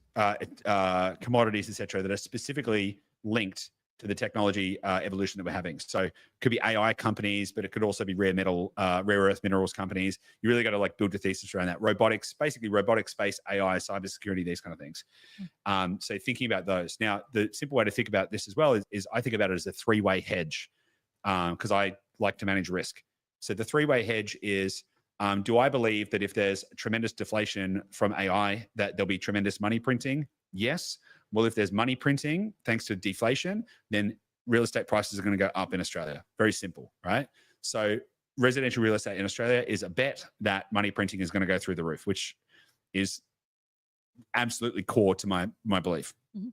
commodities, etc., that are specifically linked to the technology evolution that we're having. So it could be AI companies, but it could also be rare earth minerals companies. You really got to build your thesis around that. Robotics, basically robotics, space, AI, cybersecurity, these kind of things. So thinking about those. Now, the simple way to think about this as well is I think about it as a three-way hedge, because I like to manage risk. So the three-way hedge is, do I believe that if there's tremendous deflation from AI, that there'll be tremendous money printing? Yes. Well, if there's money printing thanks to deflation, then real estate prices are going to go up in Australia. Very simple, right? So residential real estate in Australia is a bet that money printing is going to go through the roof, which is absolutely core to my belief. Mm-hmm.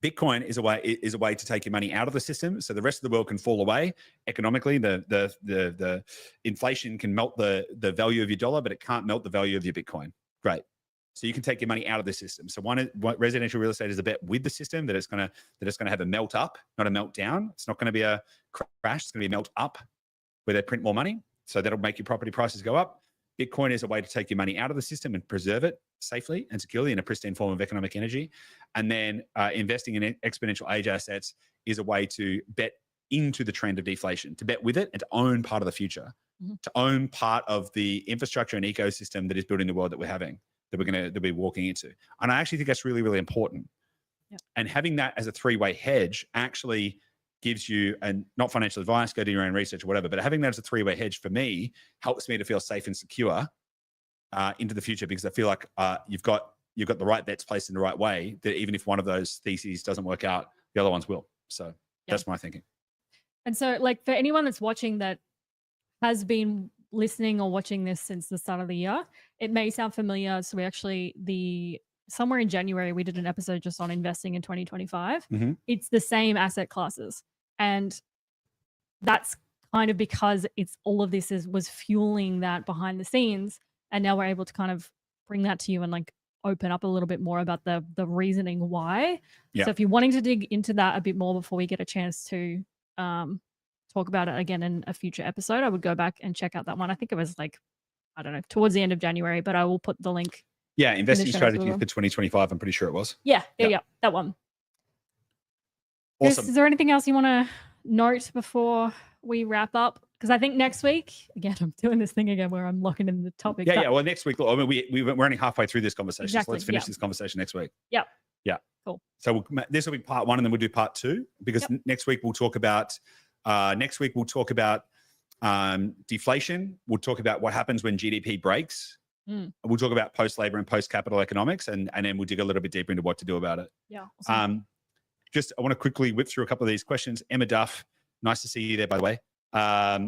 Bitcoin is a way to take your money out of the system, so the rest of the world can fall away economically. The inflation can melt the value of your dollar, but it can't melt the value of your Bitcoin. Great. So you can take your money out of the system. So residential real estate is a bet with the system that it's going to have a melt up, not a melt down. It's not going to be a crash. It's going to be a melt up, where they print more money. So that'll make your property prices go up. Bitcoin is a way to take your money out of the system and preserve it safely and securely in a pristine form of economic energy. And then investing in exponential age assets is a way to bet into the trend of deflation, to bet with it and to own part of the future, to own part of the infrastructure and ecosystem that is building the world that we're having, that we're walking into. And I actually think that's really, really important. Yep. And having that as a three-way hedge actually gives you, and not financial advice, go do your own research or whatever, but having that as a three-way hedge for me helps me to feel safe and secure into the future, because I feel like you've got the right bets placed in the right way, that even if one of those theses doesn't work out, the other ones will. So that's my thinking. And so for anyone that's watching that has been listening or watching this since the start of the year, it may sound familiar. So we actually, somewhere in January, we did an episode just on investing in 2025. Mm-hmm. It's the same asset classes. And that's kind of because it's all of this was fueling that behind the scenes. And now we're able to kind of bring that to you and like open up a little bit more about the reasoning why. Yeah. So if you're wanting to dig into that a bit more before we get a chance to talk about it again in a future episode, I would go back and check out that one. I think it was like, I don't know, towards the end of January, but I will put the link. Yeah, investing strategy well. for 2025. I'm pretty sure it was. Yeah, that one. Awesome. Is there anything else you want to note before we wrap up? Because I think next week, again, I'm doing this thing again where I'm locking in the topic. Yeah. Well, next week, I mean, we're only halfway through this conversation. Exactly, So let's finish this conversation next week. Yep. Yeah. Cool. So this will be part one, and then we'll do part two, because next week we'll talk about deflation. We'll talk about what happens when GDP breaks. We'll talk about post-labor and post-capital economics, and then we'll dig a little bit deeper into what to do about it. Yeah. Awesome. Just, I want to quickly whip through a couple of these questions. Emma Duff, nice to see you there, by the way. How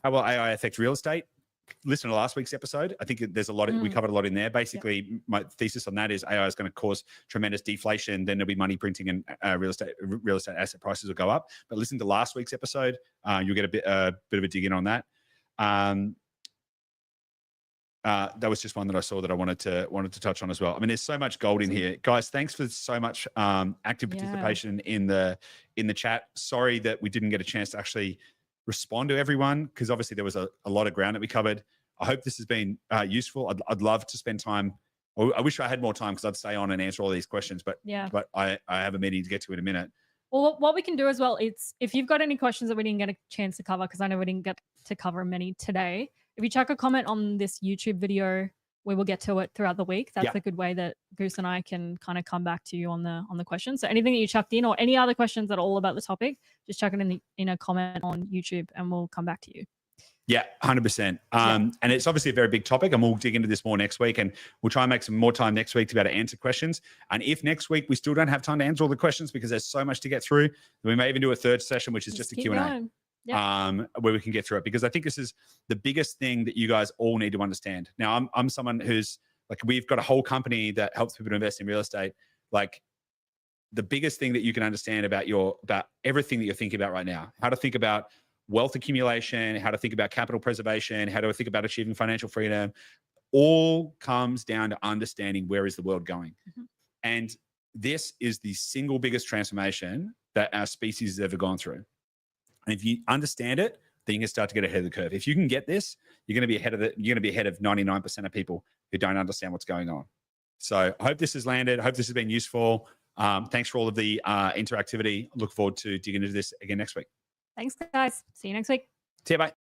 will AI affect real estate? Listen to last week's episode. I think there's a lot. We covered a lot in there. Basically, my thesis on that is AI is going to cause tremendous deflation. Then there'll be money printing, and real estate asset prices will go up. But listen to last week's episode. You'll get a bit of a dig in on that. That was just one that I saw that I wanted to touch on as well. I mean, there's so much gold in here, guys. Thanks for so much active participation in the chat. Sorry that we didn't get a chance to actually respond to everyone, because obviously there was a lot of ground that we covered. I hope this has been useful. I'd love to spend time. I wish I had more time, because I'd stay on and answer all these questions. But I have a meeting to get to in a minute. Well, what we can do as well, it's if you've got any questions that we didn't get a chance to cover, because I know we didn't get to cover many today. If you chuck a comment on this YouTube video, we will get to it throughout the week. That's a good way that Goose and I can kind of come back to you on the questions. So anything that you chucked in, or any other questions that are all about the topic, just chuck it in a comment on YouTube, and we'll come back to you. Yeah, 100%. And it's obviously a very big topic, and we'll dig into this more next week, and we'll try and make some more time next week to be able to answer questions. And if next week we still don't have time to answer all the questions because there's so much to get through, we may even do a third session, which is just a Q&A. Where we can get through it, because I think this is the biggest thing that you guys all need to understand. Now, I'm someone who's like, we've got a whole company that helps people to invest in real estate. Like, the biggest thing that you can understand about everything that you're thinking about right now, how to think about wealth accumulation, how to think about capital preservation, how to think about achieving financial freedom, all comes down to understanding where is the world going. And this is the single biggest transformation that our species has ever gone through. And if you understand it, then you can start to get ahead of the curve. If you can get this, you're going to be ahead of 99% of people who don't understand what's going on. So I hope this has landed. I hope this has been useful. Thanks for all of the interactivity. Look forward to digging into this again next week. Thanks, guys. See you next week. See you, bye.